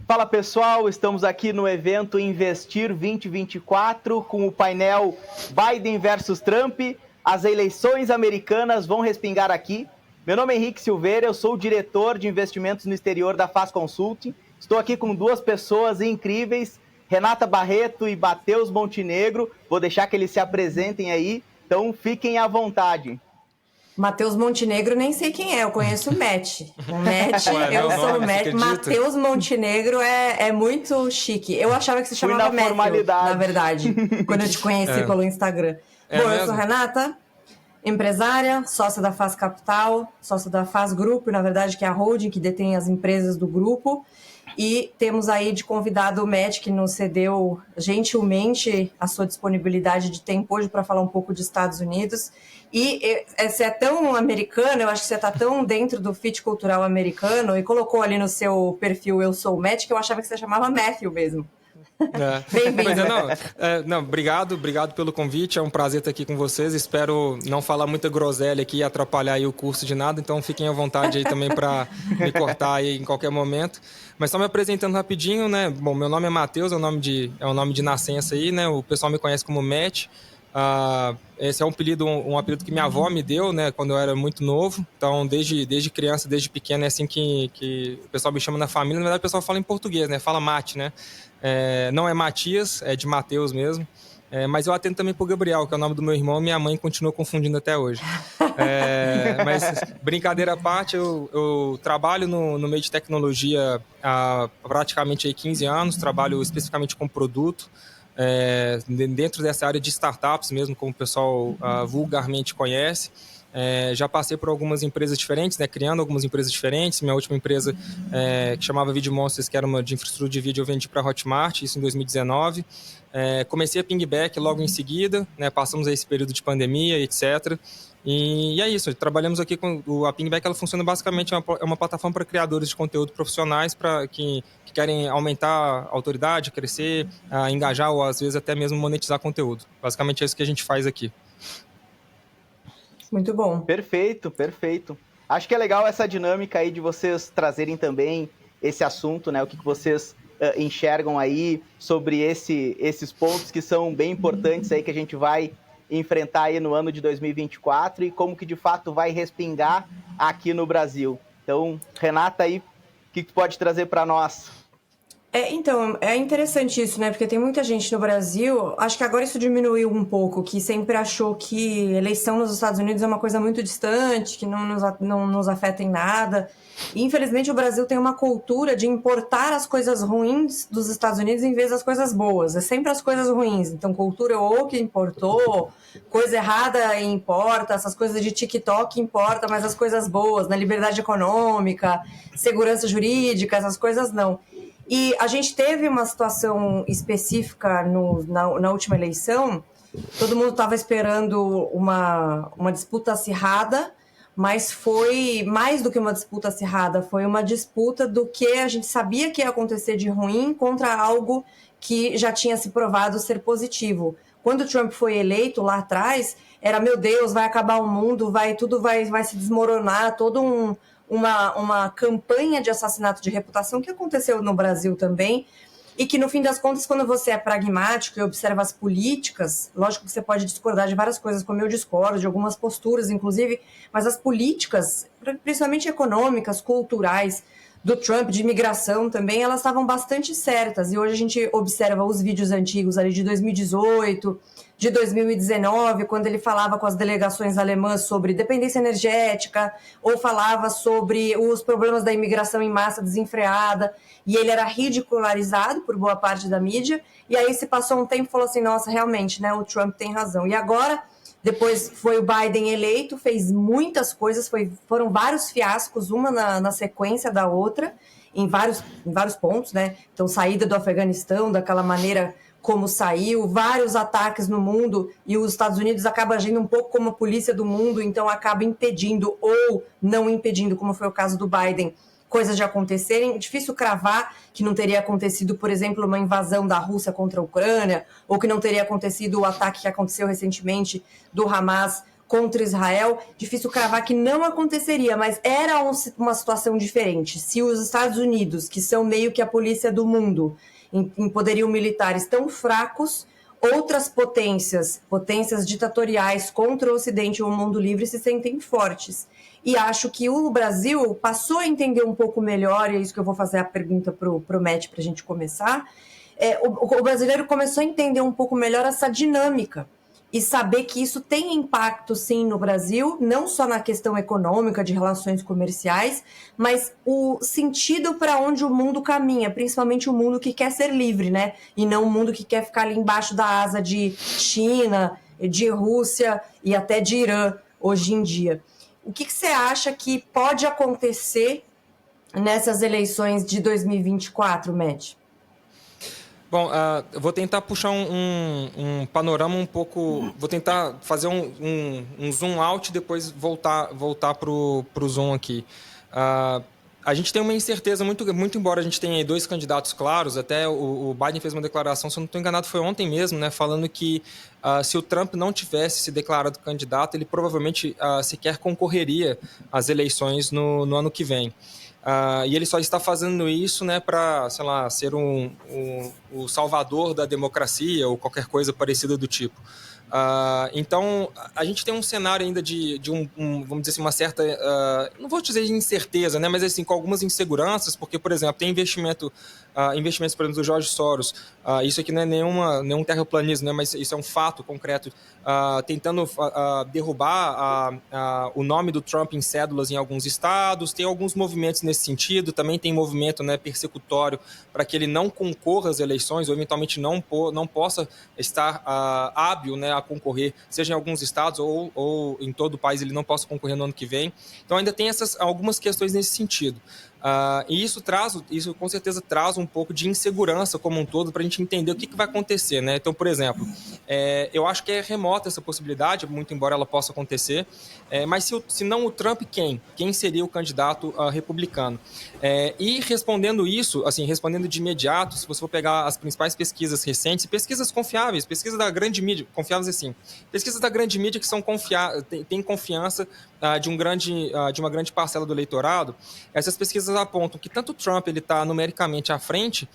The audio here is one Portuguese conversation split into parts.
Fala pessoal, estamos aqui no evento Investir 2024 com o painel Biden versus Trump. As eleições americanas vão respingar aqui. Meu nome é Henrique Silveira, eu sou o diretor de investimentos no exterior da Faz Consulting. Estou aqui com duas pessoas incríveis, Renata Barreto e Matheus Montenegro. Vou deixar que eles se apresentem aí, então fiquem à vontade. Matheus Montenegro, nem sei quem é, eu conheço o Matt. O Matt, eu sou o Matt. Matheus Montenegro é muito chique. Eu achava que se chamava Matthew, na verdade, quando eu te conheci pelo Instagram. Bom, eu sou Renata, empresária, sócia da Faz Capital, sócia da Faz Grupo, na verdade, que é a holding que detém as empresas do grupo. E temos aí de convidado o Matt, que nos cedeu gentilmente a sua disponibilidade de tempo hoje para falar um pouco de Estados Unidos. E você é tão americano, eu acho que você está tão dentro do fit cultural americano e colocou ali no seu perfil Eu Sou o Matt, que eu achava que você chamava Matthew mesmo. Bem-vindo. Obrigado pelo convite, é um prazer estar aqui com vocês. Espero não falar muita groselha aqui e atrapalhar aí o curso de nada, então fiquem à vontade aí também para me cortar aí em qualquer momento. Mas só me apresentando rapidinho, né? Bom, meu nome é Matheus, é o nome de nascença aí, né? O pessoal me conhece como Matt. Esse é um apelido que minha avó me deu, né, quando eu era muito novo. Então, desde criança, desde pequeno, é assim que o pessoal me chama na família. Na verdade, o pessoal fala em português, né? Fala Mate, né? Não é Matias, é de Mateus mesmo. Mas eu atendo também por Gabriel, que é o nome do meu irmão, e minha mãe continua confundindo até hoje. Mas, brincadeira à parte, eu trabalho no meio de tecnologia há praticamente aí 15 anos, trabalho especificamente com produto. Dentro dessa área de startups mesmo, como o pessoal vulgarmente conhece. Já passei por algumas empresas diferentes, né, criando algumas empresas diferentes. Minha última empresa, que chamava Video Monsters, que era uma de infraestrutura de vídeo, eu vendi para a Hotmart, isso em 2019. Comecei a Pingback logo em seguida, né, passamos esse período de pandemia, etc. E é isso, trabalhamos aqui com a Pingback, ela funciona basicamente, é uma plataforma para criadores de conteúdo profissionais que querem aumentar a autoridade, crescer, engajar ou às vezes até mesmo monetizar conteúdo. Basicamente é isso que a gente faz aqui. Muito bom. Perfeito. Acho que é legal essa dinâmica aí de vocês trazerem também esse assunto, né? O que vocês enxergam aí sobre esses pontos que são bem importantes aí que a gente vai enfrentar aí no ano de 2024 e como que de fato vai respingar aqui no Brasil. Então, Renata aí, o que tu pode trazer para nós? Então, é interessante isso, né? Porque tem muita gente no Brasil, acho que agora isso diminuiu um pouco, que sempre achou que eleição nos Estados Unidos é uma coisa muito distante, que não nos afeta em nada. E, infelizmente, o Brasil tem uma cultura de importar as coisas ruins dos Estados Unidos em vez das coisas boas. É sempre as coisas ruins. Então, cultura que importou, coisa errada importa, essas coisas de TikTok importa, mas as coisas boas, né? Liberdade econômica, segurança jurídica, essas coisas não. E a gente teve uma situação específica na última eleição. Todo mundo estava esperando uma disputa acirrada, mas foi mais do que uma disputa acirrada, foi uma disputa do que a gente sabia que ia acontecer de ruim contra algo que já tinha se provado ser positivo. Quando o Trump foi eleito lá atrás, era, meu Deus, vai acabar o mundo, tudo vai se desmoronar, uma campanha de assassinato de reputação que aconteceu no Brasil também, e que no fim das contas, quando você é pragmático e observa as políticas, lógico que você pode discordar de várias coisas, como eu discordo, de algumas posturas inclusive, mas as políticas, principalmente econômicas, culturais, do Trump, de imigração também, elas estavam bastante certas, e hoje a gente observa os vídeos antigos ali de 2018, de 2019, quando ele falava com as delegações alemãs sobre dependência energética, ou falava sobre os problemas da imigração em massa desenfreada, e ele era ridicularizado por boa parte da mídia, e aí se passou um tempo e falou assim, nossa, realmente, né, o Trump tem razão. E agora, depois foi o Biden eleito, fez muitas coisas, foram vários fiascos, uma na sequência da outra, em vários pontos, né? Então, saída do Afeganistão, daquela maneira como saiu, vários ataques no mundo, e os Estados Unidos acabam agindo um pouco como a polícia do mundo, então acaba impedindo ou não impedindo, como foi o caso do Biden, coisas de acontecerem. Difícil cravar que não teria acontecido, por exemplo, uma invasão da Rússia contra a Ucrânia, ou que não teria acontecido o ataque que aconteceu recentemente do Hamas contra Israel, difícil cravar que não aconteceria, mas era uma situação diferente. Se os Estados Unidos, que são meio que a polícia do mundo, em poderio militar, estão fracos, outras potências ditatoriais contra o Ocidente ou o mundo livre se sentem fortes. E acho que o Brasil passou a entender um pouco melhor, e é isso que eu vou fazer a pergunta para o Matt para a gente começar, o brasileiro começou a entender um pouco melhor essa dinâmica e saber que isso tem impacto, sim, no Brasil, não só na questão econômica, de relações comerciais, mas o sentido para onde o mundo caminha, principalmente o mundo que quer ser livre, né? E não o mundo que quer ficar ali embaixo da asa de China, de Rússia e até de Irã, hoje em dia. O que você acha que pode acontecer nessas eleições de 2024, Matt? Bom, eu vou tentar puxar um panorama um pouco... Vou tentar fazer um zoom out e depois voltar para o zoom aqui. A gente tem uma incerteza, muito embora a gente tenha dois candidatos claros, até o Biden fez uma declaração, se eu não estou enganado, foi ontem mesmo, né, falando que se o Trump não tivesse se declarado candidato, ele provavelmente sequer concorreria às eleições no ano que vem. E ele só está fazendo isso, né, para, sei lá, ser o salvador da democracia ou qualquer coisa parecida do tipo. Então, a gente tem um cenário ainda de vamos dizer assim, uma certa, não vou dizer incerteza, né, mas assim, com algumas inseguranças, porque, por exemplo, tem investimentos, por exemplo, do George Soros, isso aqui não é nenhum terraplanismo, né, mas isso é um fato concreto, tentando derrubar o nome do Trump em cédulas em alguns estados, tem alguns movimentos nesse sentido, também tem movimento, né, persecutório para que ele não concorra às eleições, ou eventualmente não possa estar hábil, né, a concorrer, seja em alguns estados ou em todo o país ele não possa concorrer no ano que vem. Então ainda tem algumas questões nesse sentido. E isso com certeza traz um pouco de insegurança como um todo para a gente entender o que vai acontecer, né? Então, por exemplo, eu acho que é remota essa possibilidade, muito embora ela possa acontecer, mas se não o Trump, quem seria o candidato republicano? E respondendo isso, assim, respondendo de imediato, se você for pegar as principais pesquisas recentes, pesquisas confiáveis, pesquisas da grande mídia, confiáveis assim, pesquisas da grande mídia que têm confiança de uma grande parcela do eleitorado, essas pesquisas apontam que tanto o Trump está numericamente à frente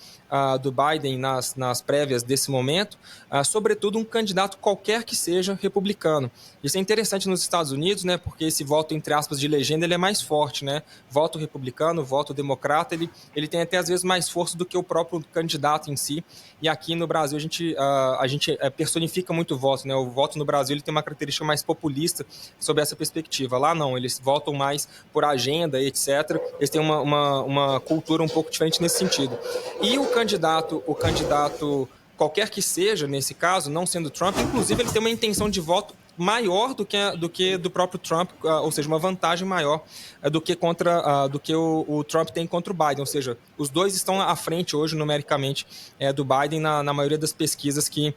do Biden nas prévias desse momento, sobretudo um candidato qualquer que seja republicano. Isso é interessante nos Estados Unidos, né, porque esse voto, entre aspas, de legenda, ele é mais forte, né? Voto republicano, voto democrata, ele tem até às vezes mais força do que o próprio candidato em si. E aqui no Brasil a gente personifica muito o voto, né? O voto no Brasil ele tem uma característica mais populista sob essa perspectiva. Lá não, eles votam mais por agenda, etc. Eles têm uma cultura um pouco diferente nesse sentido. E o candidato qualquer que seja, nesse caso, não sendo Trump, inclusive ele tem uma intenção de voto maior do que do próprio Trump, ou seja, uma vantagem maior do que o Trump tem contra o Biden, ou seja, os dois estão à frente hoje numericamente do Biden na maioria das pesquisas que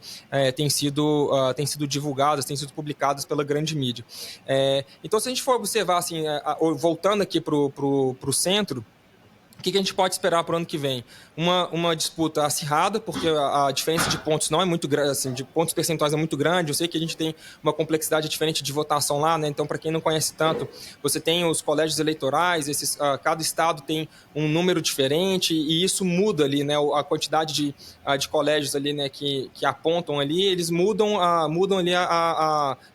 têm sido divulgadas, têm sido publicadas pela grande mídia. Então, se a gente for observar, assim, voltando aqui para o centro, o que a gente pode esperar para o ano que vem? Uma disputa acirrada, porque a diferença de pontos não é muito grande, assim, de pontos percentuais é muito grande. Eu sei que a gente tem uma complexidade diferente de votação lá, né? Então, para quem não conhece tanto, você tem os colégios eleitorais, cada estado tem um número diferente e isso muda ali, né? A quantidade de colégios ali, né, que apontam ali, eles mudam ali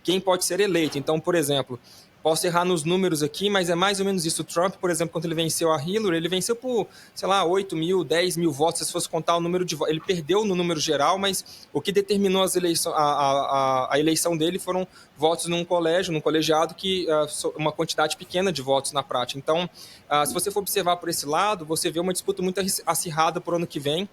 quem pode ser eleito. Então, por exemplo, posso errar nos números aqui, mas é mais ou menos isso. O Trump, por exemplo, quando ele venceu a Hillary, ele venceu por, sei lá, 8 mil, 10 mil votos, se fosse contar o número de votos. Ele perdeu no número geral, mas o que determinou a eleição dele foram votos num colegiado, uma quantidade pequena de votos na prática. Então, se você for observar por esse lado, você vê uma disputa muito acirrada para o ano que vem,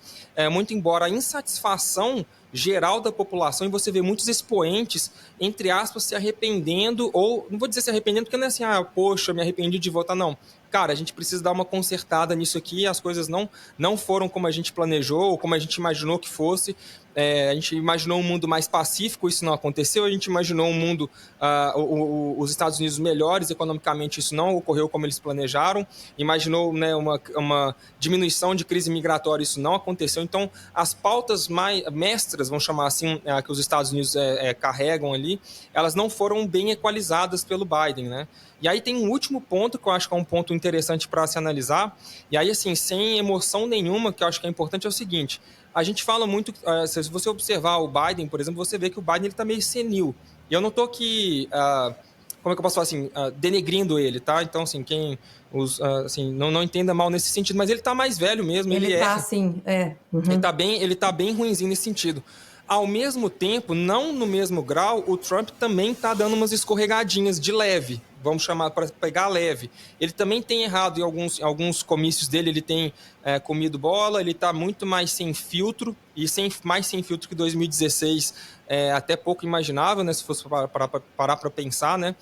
muito embora a insatisfação geral da população, e você vê muitos expoentes, entre aspas, se arrependendo, ou, não vou dizer se arrependendo, porque não é assim, poxa, me arrependi de votar, não. Cara, a gente precisa dar uma consertada nisso aqui, as coisas não foram como a gente planejou, ou como a gente imaginou que fosse, A gente imaginou um mundo mais pacífico, isso não aconteceu. A gente imaginou um mundo, os Estados Unidos melhores economicamente, isso não ocorreu como eles planejaram. Imaginou, né, uma diminuição de crise migratória, isso não aconteceu. Então, as pautas mestras, vamos chamar assim, que os Estados Unidos carregam ali, elas não foram bem equalizadas pelo Biden, né? E aí tem um último ponto que eu acho que é um ponto interessante para se analisar, e aí, assim, sem emoção nenhuma, que eu acho que é importante, é o seguinte: a gente fala muito, se você observar o Biden, por exemplo, você vê que o Biden está meio senil. E eu não estou aqui, como é que eu posso falar assim, denegrindo ele, tá? Então, assim, assim, não entenda mal nesse sentido, mas ele está mais velho mesmo. Ele está assim, Uhum. Ele tá bem ruinzinho nesse sentido. Ao mesmo tempo, não no mesmo grau, o Trump também está dando umas escorregadinhas de leve, vamos chamar para pegar leve. Ele também tem errado em alguns comícios dele, ele tem comido bola, ele está muito mais sem filtro, e mais sem filtro que 2016, até pouco imaginável, né, se fosse parar para pensar, né?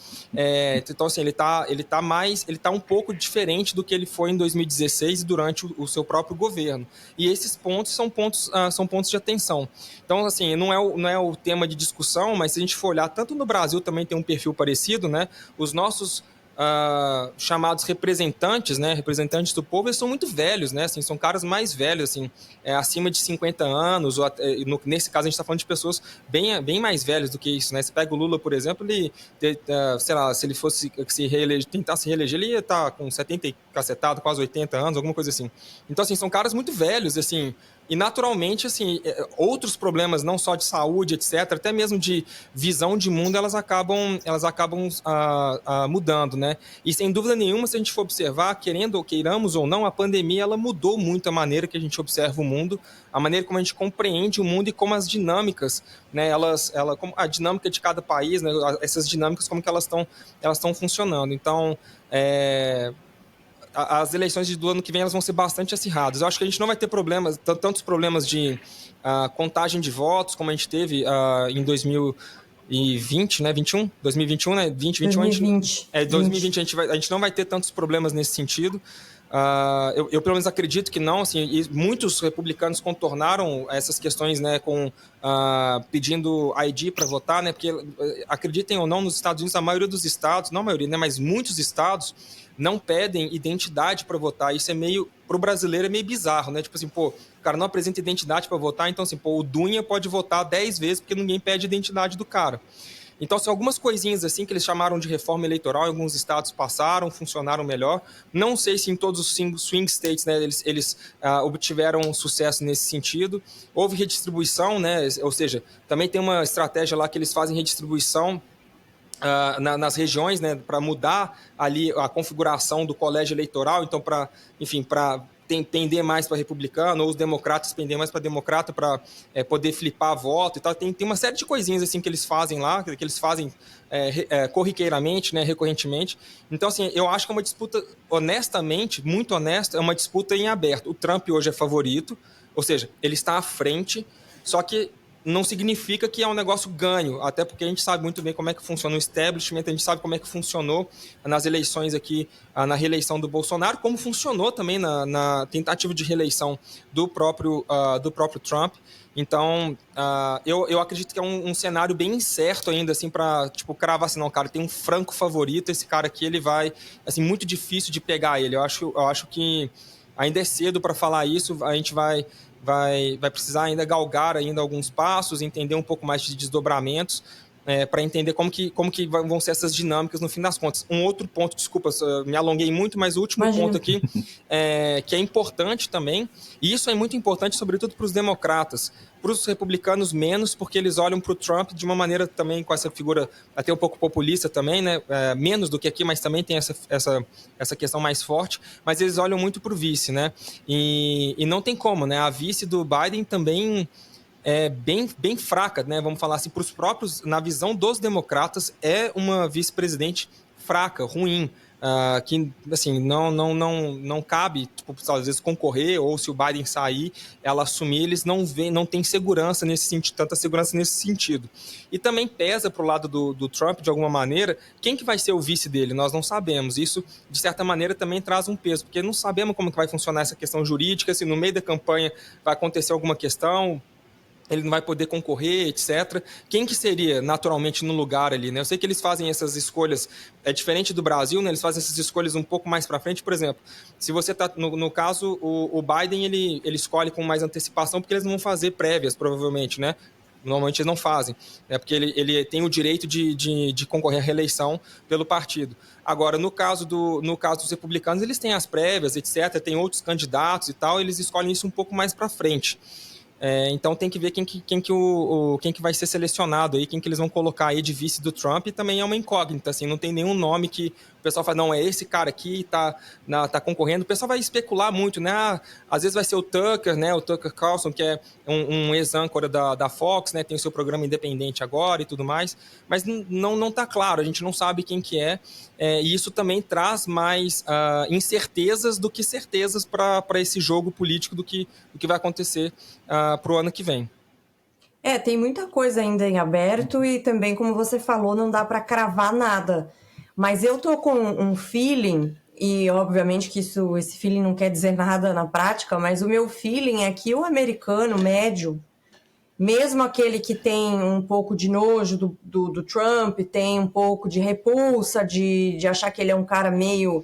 Então, assim, ele tá um pouco diferente do que ele foi em 2016 durante o seu próprio governo. E esses pontos são pontos de atenção. Então, assim, não é o tema de discussão, mas se a gente for olhar, tanto no Brasil também tem um perfil parecido, né? Os nossos chamados representantes, né, representantes do povo, eles são muito velhos, né, assim, são caras mais velhos, assim, acima de 50 anos, ou nesse caso a gente está falando de pessoas bem mais velhas do que isso, né. Você pega o Lula, por exemplo, ele, sei lá, se ele fosse tentar se reeleger, ele ia estar com 70 e cacetado, quase 80 anos, alguma coisa assim. Então, assim, são caras muito velhos, assim, e naturalmente, assim, outros problemas, não só de saúde, etc., até mesmo de visão de mundo, elas acabam mudando, né? E sem dúvida nenhuma, se a gente for observar, queiramos ou não, a pandemia ela mudou muito a maneira que a gente observa o mundo, a maneira como a gente compreende o mundo e como as dinâmicas, né? Como a dinâmica de cada país, né? Essas dinâmicas, como que elas estão funcionando. Então, as eleições do ano que vem elas vão ser bastante acirradas. Eu acho que a gente não vai ter tantos problemas de contagem de votos como a gente teve em 2020, né? 2021, né? 2020. 2020 a gente não vai ter tantos problemas nesse sentido. Eu pelo menos acredito que não, assim, e muitos republicanos contornaram essas questões, né, pedindo ID para votar, né, porque acreditem ou não, nos Estados Unidos, a maioria dos estados, não a maioria, né, mas muitos estados não pedem identidade para votar. Isso pro brasileiro é meio bizarro, né, tipo assim, o cara não apresenta identidade para votar, então assim, o Dunha pode votar 10 vezes porque ninguém pede identidade do cara. Então, são algumas coisinhas assim que eles chamaram de reforma eleitoral, em alguns estados funcionaram melhor. Não sei se em todos os swing states, né, eles obtiveram sucesso nesse sentido. Houve redistribuição, né, ou seja, também tem uma estratégia lá que eles fazem redistribuição nas regiões, né, para mudar ali a configuração do colégio eleitoral, então para pender mais para republicano, ou os democratas pender mais para democrata para poder flipar voto e tal. Tem uma série de coisinhas assim que eles fazem lá, que eles fazem corriqueiramente, né, recorrentemente. Então, assim, eu acho que é uma disputa, honestamente, muito honesta, é uma disputa em aberto. O Trump hoje é favorito, ou seja, ele está à frente, só que não significa que é um negócio ganho, até porque a gente sabe muito bem como é que funciona o establishment, a gente sabe como é que funcionou nas eleições aqui, na reeleição do Bolsonaro, como funcionou também na tentativa de reeleição do próprio Trump. Então, eu acredito que é um cenário bem incerto ainda, assim, para cravar assim, não, cara, tem um franco favorito, esse cara aqui, ele vai, assim, muito difícil de pegar ele. Eu acho que ainda é cedo para falar isso, a gente vai precisar ainda galgar ainda alguns passos, entender um pouco mais de desdobramentos, para entender como que vão ser essas dinâmicas no fim das contas. Um outro ponto, desculpa, me alonguei muito, mas o último ponto aqui, que é importante também, e isso é muito importante, sobretudo para os democratas, para os republicanos menos, porque eles olham para o Trump de uma maneira também com essa figura até um pouco populista também, né? Menos do que aqui, mas também tem essa questão mais forte, mas eles olham muito para o vice, né? E não tem como, né? A vice do Biden também é bem fraca, né? Vamos falar assim, para os próprios, na visão dos democratas, é uma vice-presidente fraca, ruim, que assim, não cabe, às vezes concorrer, ou se o Biden sair, ela assumir, eles não têm segurança nesse sentido, tanta segurança nesse sentido. E também pesa para o lado do Trump, de alguma maneira, quem que vai ser o vice dele? Nós não sabemos. Isso, de certa maneira, também traz um peso, porque não sabemos como que vai funcionar essa questão jurídica, se no meio da campanha vai acontecer alguma questão. ele não vai poder concorrer, etc. Quem que seria naturalmente no lugar ali, né? Eu sei que eles fazem essas escolhas, é diferente do Brasil, né? Eles fazem essas escolhas um pouco mais para frente. Por exemplo, se você está, no caso, o Biden, ele escolhe com mais antecipação, porque eles não vão fazer prévias, provavelmente, né? Normalmente eles não fazem, né? Porque ele tem o direito de concorrer à reeleição pelo partido. Agora, no caso dos republicanos, eles têm as prévias, etc., tem outros candidatos e tal, eles escolhem isso um pouco mais para frente. Então tem que ver quem que vai ser selecionado aí, quem que eles vão colocar aí de vice do Trump, e também é uma incógnita, assim, não tem nenhum nome que o pessoal fala, não, é esse cara aqui, tá concorrendo. O pessoal vai especular muito, né? Às vezes vai ser o Tucker, né? O Tucker Carlson, que é um ex-âncora da Fox, né? Tem o seu programa independente agora e tudo mais, mas não tá claro, a gente não sabe quem que é, e isso também traz mais incertezas do que certezas para esse jogo político do que vai acontecer para o ano que vem. Tem muita coisa ainda em aberto e também, como você falou, não dá para cravar nada. Mas eu tô com um feeling, e obviamente que esse feeling não quer dizer nada na prática, mas o meu feeling é que o americano médio, mesmo aquele que tem um pouco de nojo do Trump, tem um pouco de repulsa, de achar que ele é um cara meio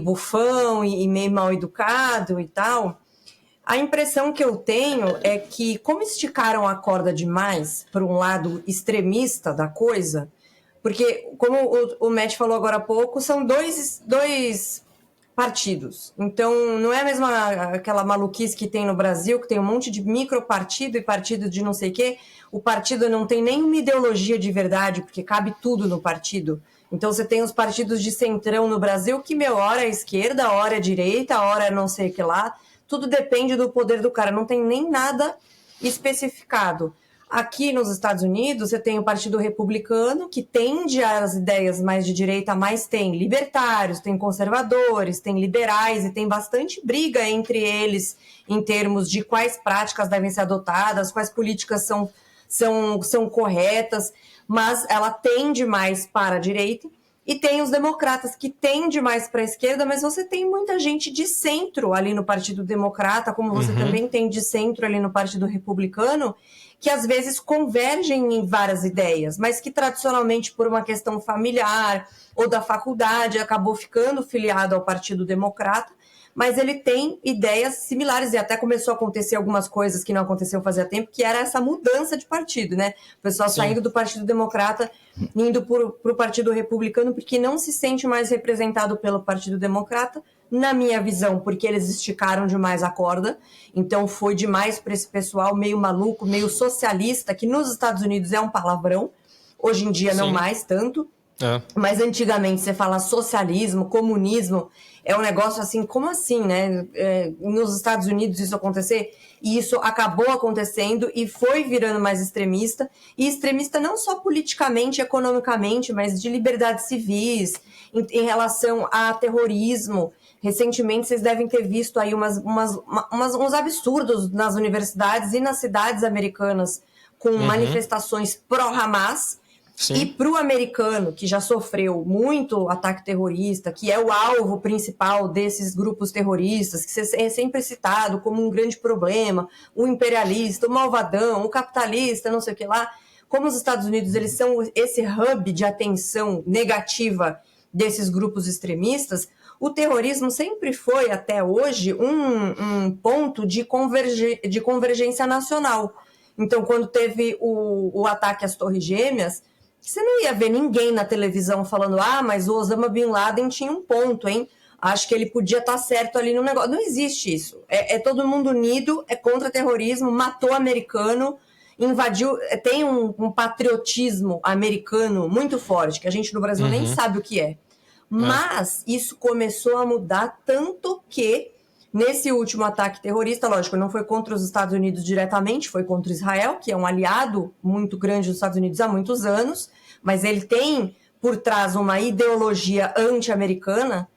bufão e meio mal educado e tal, a impressão que eu tenho é que, como esticaram a corda demais para um lado extremista da coisa, porque, como o Matt falou agora há pouco, são dois partidos. Então, não é a mesma aquela maluquice que tem no Brasil, que tem um monte de micropartido e partido de não sei o quê. O partido não tem nenhuma ideologia de verdade, porque cabe tudo no partido. Então, você tem os partidos de centrão no Brasil, que, hora é esquerda, hora é direita, hora é não sei o que lá. Tudo depende do poder do cara, não tem nem nada especificado. Aqui nos Estados Unidos, você tem o Partido Republicano, que tende às ideias mais de direita, mas tem libertários, tem conservadores, tem liberais, e tem bastante briga entre eles em termos de quais práticas devem ser adotadas, quais políticas são corretas, mas ela tende mais para a direita. E tem os democratas, que tendem mais para a esquerda, mas você tem muita gente de centro ali no Partido Democrata, como você também tem de centro ali no Partido Republicano, que às vezes convergem em várias ideias, mas que tradicionalmente, por uma questão familiar ou da faculdade, acabou ficando filiado ao Partido Democrata, mas ele tem ideias similares, e até começou a acontecer algumas coisas que não aconteciam fazia tempo, que era essa mudança de partido, né? O pessoal saindo do Partido Democrata, indo para o Partido Republicano, porque não se sente mais representado pelo Partido Democrata, na minha visão, porque eles esticaram demais a corda, então foi demais para esse pessoal meio maluco, meio socialista, que nos Estados Unidos é um palavrão, hoje em dia não mais tanto, mas antigamente você fala socialismo, comunismo, é um negócio assim, como assim, né? Nos Estados Unidos isso acontecer, e isso acabou acontecendo e foi virando mais extremista, e extremista não só politicamente, economicamente, mas de liberdades civis, em relação a terrorismo. Recentemente vocês devem ter visto aí uns absurdos nas universidades e nas cidades americanas com manifestações pró-Hamas. Sim. E para o americano, que já sofreu muito ataque terrorista, que é o alvo principal desses grupos terroristas, que é sempre citado como um grande problema, o imperialista, o malvadão, o capitalista, não sei o que lá, como os Estados Unidos eles são esse hub de atenção negativa desses grupos extremistas, o terrorismo sempre foi, até hoje, um ponto de convergência nacional. Então, quando teve o ataque às Torres Gêmeas, você não ia ver ninguém na televisão falando, mas o Osama Bin Laden tinha um ponto, hein? Acho que ele podia estar certo ali no negócio. Não existe isso. É todo mundo unido, é contra terrorismo, matou americano, invadiu. Tem um patriotismo americano muito forte, que a gente no Brasil nem sabe o que é. Mas isso começou a mudar, tanto que nesse último ataque terrorista, lógico, não foi contra os Estados Unidos diretamente, foi contra Israel, que é um aliado muito grande dos Estados Unidos há muitos anos, mas ele tem por trás uma ideologia anti-americana.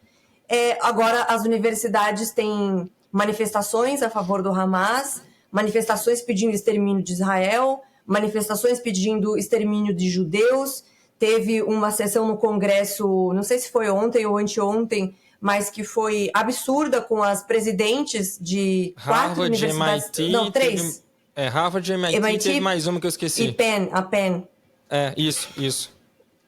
Agora as universidades têm manifestações a favor do Hamas, manifestações pedindo extermínio de Israel, manifestações pedindo extermínio de judeus. Teve uma sessão no Congresso, não sei se foi ontem ou anteontem, mas que foi absurda, com as presidentes de 4 universidades. MIT, não, 3. Harvard, MIT, teve mais uma que eu esqueci. E a Penn. Isso.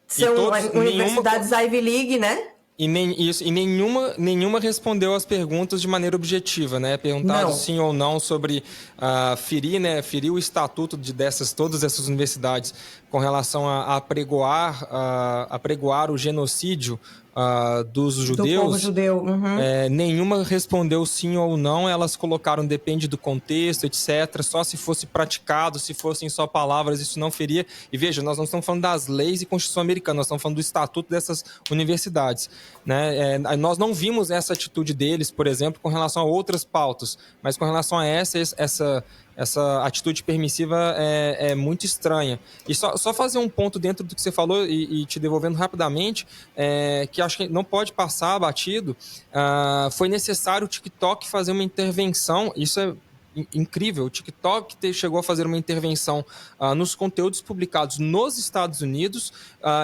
São universidades Ivy League, né? E nenhuma respondeu as perguntas de maneira objetiva, né? Perguntado sim ou não sobre ferir o estatuto de todas essas universidades com relação a apregoar o genocídio dos judeus. Do povo judeu. Uhum. Nenhuma respondeu sim ou não, elas colocaram depende do contexto, etc. Só se fosse praticado, se fossem só palavras, isso não feria. E veja, nós não estamos falando das leis e Constituição Americana, nós estamos falando do estatuto dessas universidades. Né? Nós não vimos essa atitude deles, por exemplo, com relação a outras pautas, mas com relação a essa atitude permissiva é muito estranha. E só fazer um ponto dentro do que você falou e te devolvendo rapidamente, que acho que não pode passar batido. Foi necessário o TikTok fazer uma intervenção, isso é incrível, o TikTok chegou a fazer uma intervenção nos conteúdos publicados nos Estados Unidos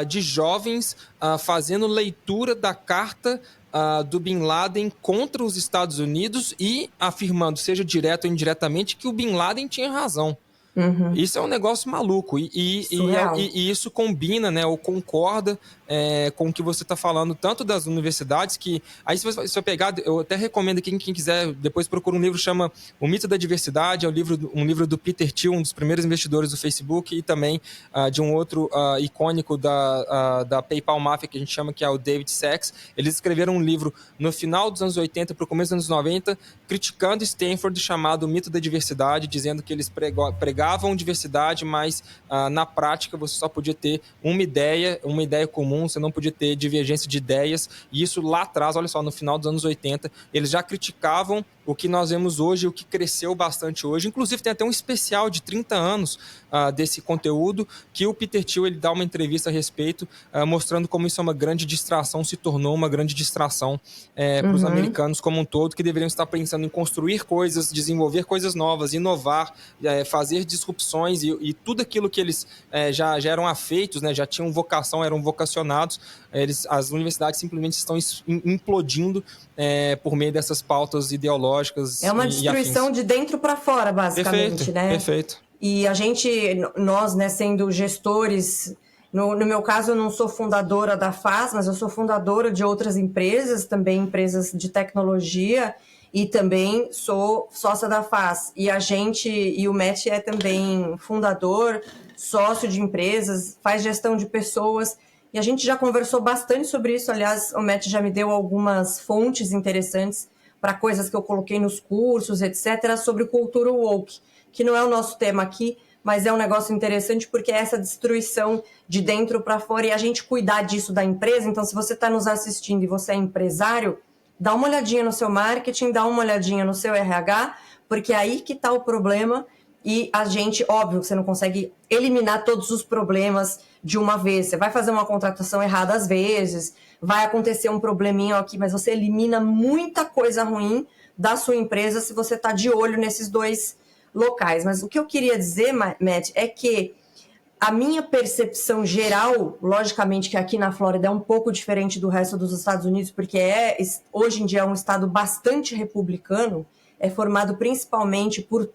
de jovens fazendo leitura da carta do Bin Laden contra os Estados Unidos e afirmando, seja direto ou indiretamente, que o Bin Laden tinha razão. Uhum. Isso é um negócio maluco e isso combina, né, ou concorda com o que você está falando, tanto das universidades que... Aí se você pegar, eu até recomendo que quem quiser, depois procura um livro, chama O Mito da Diversidade, é um livro do Peter Thiel, um dos primeiros investidores do Facebook, e também de um outro icônico da PayPal Mafia, que a gente chama, que é o David Sachs. Eles escreveram um livro no final dos anos 80 para o começo dos anos 90, criticando Stanford, chamado O Mito da Diversidade, dizendo que eles pregavam diversidade, mas na prática você só podia ter uma ideia comum, você não podia ter divergência de ideias, e isso lá atrás, olha só, no final dos anos 80, eles já criticavam o que nós vemos hoje, o que cresceu bastante hoje. Inclusive tem até um especial de 30 anos desse conteúdo, que o Peter Thiel ele dá uma entrevista a respeito, mostrando como isso é uma grande distração, se tornou uma grande distração para os americanos como um todo, que deveriam estar pensando em construir coisas, desenvolver coisas novas, inovar, fazer disrupções e tudo aquilo que eles já eram afeitos, né, já tinham vocação, eram vocacionados, as universidades simplesmente estão implodindo por meio dessas pautas ideológicas. É uma destruição de dentro para fora, basicamente, perfeito, né? Perfeito. E nós, né, sendo gestores, no meu caso eu não sou fundadora da FAS, mas eu sou fundadora de outras empresas, também empresas de tecnologia, e também sou sócia da FAS. E o Matt é também fundador, sócio de empresas, faz gestão de pessoas, e a gente já conversou bastante sobre isso. Aliás, o Matt já me deu algumas fontes interessantes para coisas que eu coloquei nos cursos, etc., sobre cultura woke, que não é o nosso tema aqui, mas é um negócio interessante porque é essa destruição de dentro para fora e a gente cuidar disso da empresa. Então, se você está nos assistindo e você é empresário, dá uma olhadinha no seu marketing, dá uma olhadinha no seu RH, porque é aí que está o problema. E a gente, óbvio, você não consegue eliminar todos os problemas de uma vez. Você vai fazer uma contratação errada às vezes, vai acontecer um probleminha aqui, mas você elimina muita coisa ruim da sua empresa se você está de olho nesses dois locais. Mas o que eu queria dizer, Matt, é que a minha percepção geral, logicamente que aqui na Flórida é um pouco diferente do resto dos Estados Unidos, porque hoje em dia é um estado bastante republicano, é formado principalmente por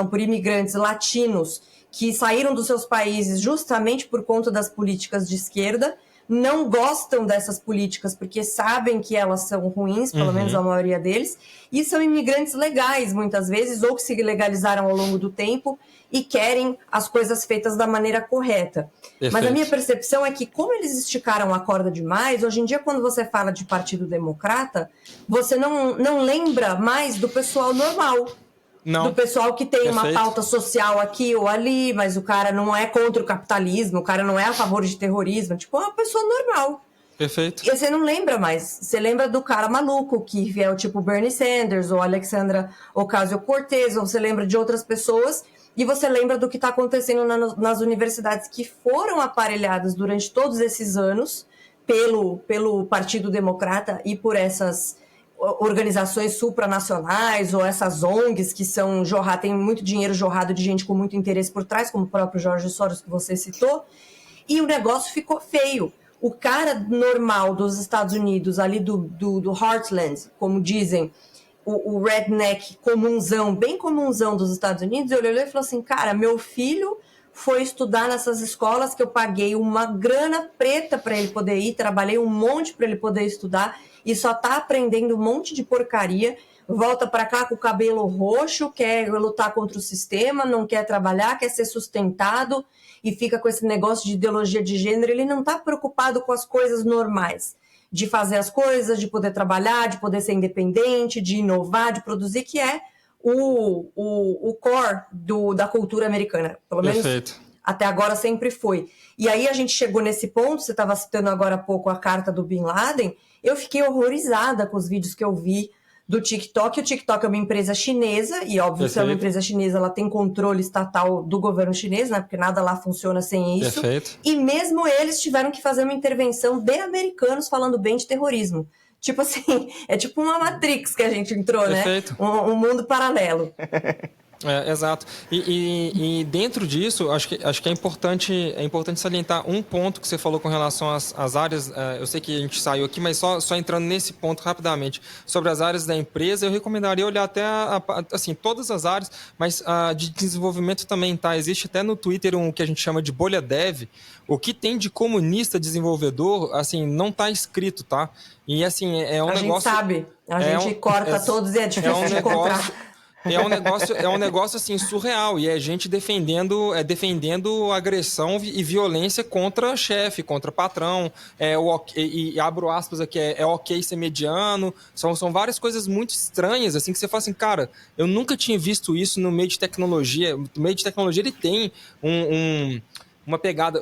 por imigrantes latinos que saíram dos seus países justamente por conta das políticas de esquerda, não gostam dessas políticas porque sabem que elas são ruins, pelo menos a maioria deles, e são imigrantes legais muitas vezes, ou que se legalizaram ao longo do tempo e querem as coisas feitas da maneira correta. Perfeito. Mas a minha percepção é que, como eles esticaram a corda demais, hoje em dia, quando você fala de Partido Democrata, você não lembra mais do pessoal normal. Não. Do pessoal que tem uma pauta social aqui ou ali, mas o cara não é contra o capitalismo, o cara não é a favor de terrorismo, tipo, é uma pessoa normal. Perfeito. E você não lembra mais. Você lembra do cara maluco, que é o tipo Bernie Sanders ou Alexandra Ocasio-Cortez, ou você lembra de outras pessoas, e você lembra do que está acontecendo nas universidades que foram aparelhadas durante todos esses anos pelo Partido Democrata e por essas organizações supranacionais ou essas ONGs que tem muito dinheiro jorrado de gente com muito interesse por trás, como o próprio George Soros que você citou, e o negócio ficou feio. O cara normal dos Estados Unidos, ali do Heartland, como dizem, o redneck comunzão, bem comunzão dos Estados Unidos, ele olhou e falou assim, cara, meu filho foi estudar nessas escolas que eu paguei uma grana preta para ele poder ir, trabalhei um monte para ele poder estudar e só tá aprendendo um monte de porcaria, volta para cá com o cabelo roxo, quer lutar contra o sistema, não quer trabalhar, quer ser sustentado e fica com esse negócio de ideologia de gênero, ele não tá preocupado com as coisas normais, de fazer as coisas, de poder trabalhar, de poder ser independente, de inovar, de produzir, que é o core da cultura americana. Pelo menos até agora sempre foi. E aí a gente chegou nesse ponto, você estava citando agora há pouco a carta do Bin Laden, eu fiquei horrorizada com os vídeos que eu vi do TikTok. O TikTok é uma empresa chinesa, e óbvio, se é uma empresa chinesa, ela tem controle estatal do governo chinês, né? Porque nada lá funciona sem isso. E mesmo eles tiveram que fazer uma intervenção de americanos falando bem de terrorismo. Tipo assim, é tipo uma Matrix que a gente entrou, né? Um mundo paralelo. Exato. E dentro disso, acho que é importante salientar um ponto que você falou com relação às áreas. Eu sei que a gente saiu aqui, mas só entrando nesse ponto rapidamente. Sobre as áreas da empresa, eu recomendaria olhar até assim, todas as áreas, mas de desenvolvimento também, tá? Existe até no Twitter um que a gente chama de bolha dev. O que tem de comunista desenvolvedor, assim, não está escrito, tá? E assim, é um negócio... A gente sabe, a gente corta todos e é difícil de encontrar. É um negócio assim surreal, e é gente defendendo agressão e violência contra chefe, contra patrão, e abro aspas aqui, é ok ser mediano, são várias coisas muito estranhas, assim, que você fala assim, cara, eu nunca tinha visto isso no meio de tecnologia. O meio de tecnologia, ele tem uma pegada,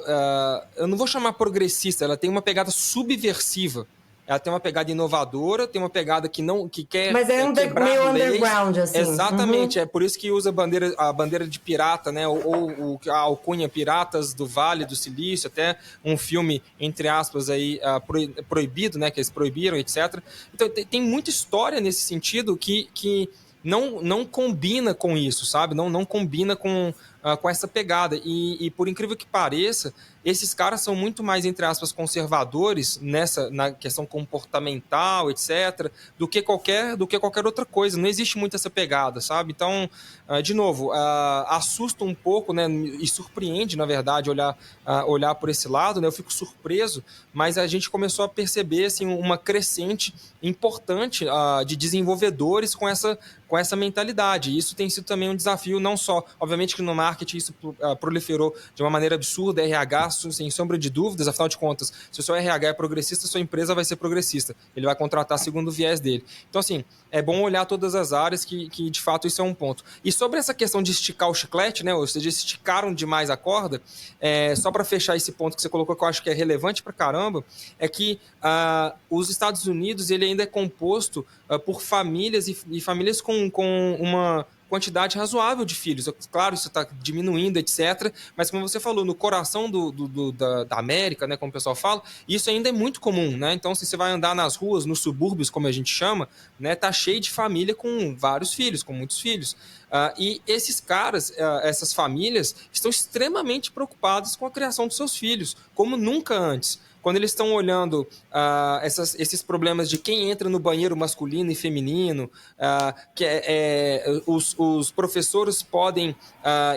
eu não vou chamar progressista, ela tem uma pegada subversiva. Ela tem uma pegada inovadora, tem uma pegada que quer mas é meio underground, assim. Exatamente, é por isso que usa a bandeira de pirata, né? Ou a alcunha Piratas do Vale do Silício, até um filme, entre aspas, aí, proibido, né? Que eles proibiram, etc. Então tem muita história nesse sentido que não combina com isso, sabe? Não combina com essa pegada. E por incrível que pareça, esses caras são muito mais, entre aspas, conservadores na questão comportamental, etc., do que qualquer outra coisa. Não existe muito essa pegada, sabe? Então, de novo, assusta um pouco, né? E surpreende, na verdade, olhar por esse lado, né? Eu fico surpreso, mas a gente começou a perceber assim, uma crescente importante de desenvolvedores com essa mentalidade. E isso tem sido também um desafio, não só, obviamente que no marketing isso proliferou de uma maneira absurda, RH, sem sombra de dúvidas, afinal de contas, se o seu RH é progressista, sua empresa vai ser progressista, ele vai contratar segundo o viés dele. Então, assim, é bom olhar todas as áreas que de fato isso é um ponto. E sobre essa questão de esticar o chiclete, né, ou seja, esticaram demais a corda, só para fechar esse ponto que você colocou, que eu acho que é relevante pra caramba, é que os Estados Unidos, ele ainda é composto por famílias e famílias com uma quantidade razoável de filhos. Claro, isso está diminuindo, etc. Mas, como você falou, no coração da América, né, como o pessoal fala, isso ainda é muito comum, né? Então, se você vai andar nas ruas, nos subúrbios, como a gente chama, né, tá cheio de família com vários filhos, com muitos filhos. E esses caras, essas famílias, estão extremamente preocupadas com a criação dos seus filhos, como nunca antes. Quando eles estão olhando esses problemas de quem entra no banheiro masculino e feminino, os professores podem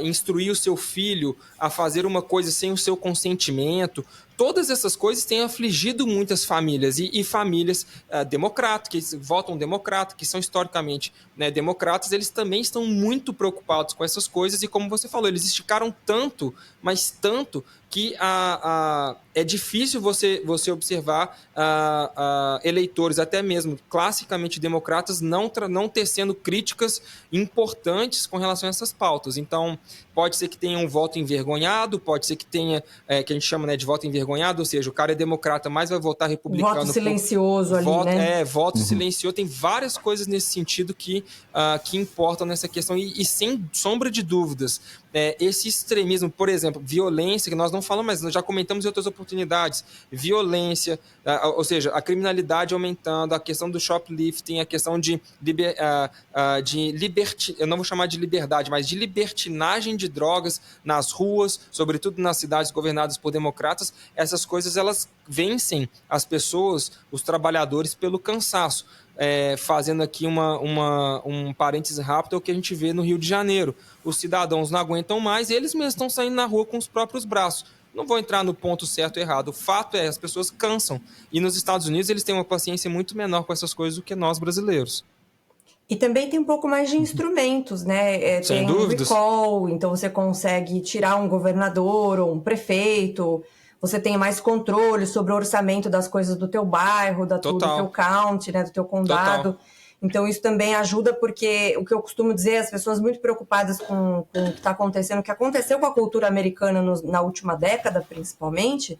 instruir o seu filho a fazer uma coisa sem o seu consentimento, todas essas coisas têm afligido muitas famílias e famílias democratas, que votam democrata, que são historicamente, né, democratas, eles também estão muito preocupados com essas coisas e, como você falou, eles esticaram tanto, mas tanto, que é difícil você observar eleitores, até mesmo classicamente democratas, não tecendo críticas importantes com relação a essas pautas. Então, pode ser que tenha um voto envergonhado, pode ser que tenha, que a gente chama, né, de voto envergonhado, ou seja, o cara é democrata, mas vai votar republicano. Voto silencioso ali, né? Voto silencioso. Tem várias coisas nesse sentido que importam nessa questão e sem sombra de dúvidas, esse extremismo, por exemplo, violência, que nós não falamos, mas nós já comentamos em outras oportunidades, violência, ou seja, a criminalidade aumentando, a questão do shoplifting, a questão eu não vou chamar de liberdade, mas de libertinagem de drogas nas ruas, sobretudo nas cidades governadas por democratas, essas coisas elas vencem as pessoas, os trabalhadores, pelo cansaço. fazendo aqui um parênteses rápido, é o que a gente vê no Rio de Janeiro. Os cidadãos não aguentam mais e eles mesmos estão saindo na rua com os próprios braços. Não vou entrar no ponto certo ou errado. O fato é, as pessoas cansam. E nos Estados Unidos eles têm uma paciência muito menor com essas coisas do que nós brasileiros. E também tem um pouco mais de instrumentos, né? Sem Tem dúvidas. recall, então você consegue tirar um governador ou um prefeito, você tem mais controle sobre o orçamento das coisas do teu bairro, do teu county, né? Do teu condado. Total. Então isso também ajuda, porque o que eu costumo dizer, as pessoas muito preocupadas com o que está acontecendo, o que aconteceu com a cultura americana na última década, principalmente,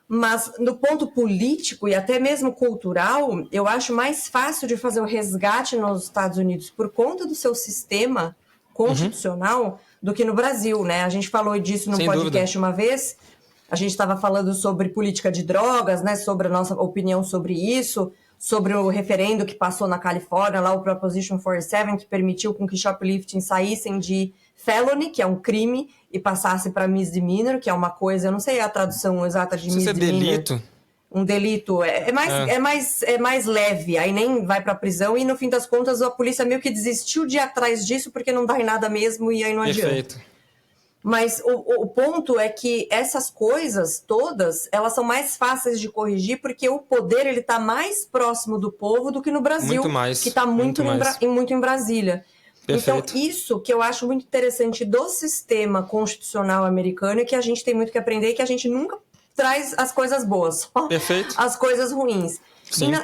mas no ponto político e até mesmo cultural, eu acho mais fácil de fazer o resgate nos Estados Unidos por conta do seu sistema constitucional do que no Brasil, né? A gente falou disso no podcast uma vez, a gente estava falando sobre política de drogas, né? Sobre a nossa opinião sobre isso, sobre o referendo que passou na Califórnia, lá o Proposition 47, que permitiu com que shoplifting saíssem de felony, que é um crime, e passasse para misdemeanor, que é uma coisa, eu não sei a tradução exata de misdemeanor. Isso é delito? Um delito, é mais leve, aí nem vai para prisão, e no fim das contas a polícia meio que desistiu de ir atrás disso, porque não dá em nada mesmo, e aí não adianta. Perfeito. Mas o ponto é que essas coisas todas, elas são mais fáceis de corrigir, porque o poder ele está mais próximo do povo do que no Brasil, muito mais, que está muito em Brasília. Perfeito. Então, isso que eu acho muito interessante do sistema constitucional americano é que a gente tem muito que aprender e que a gente nunca traz as coisas boas, só as coisas ruins.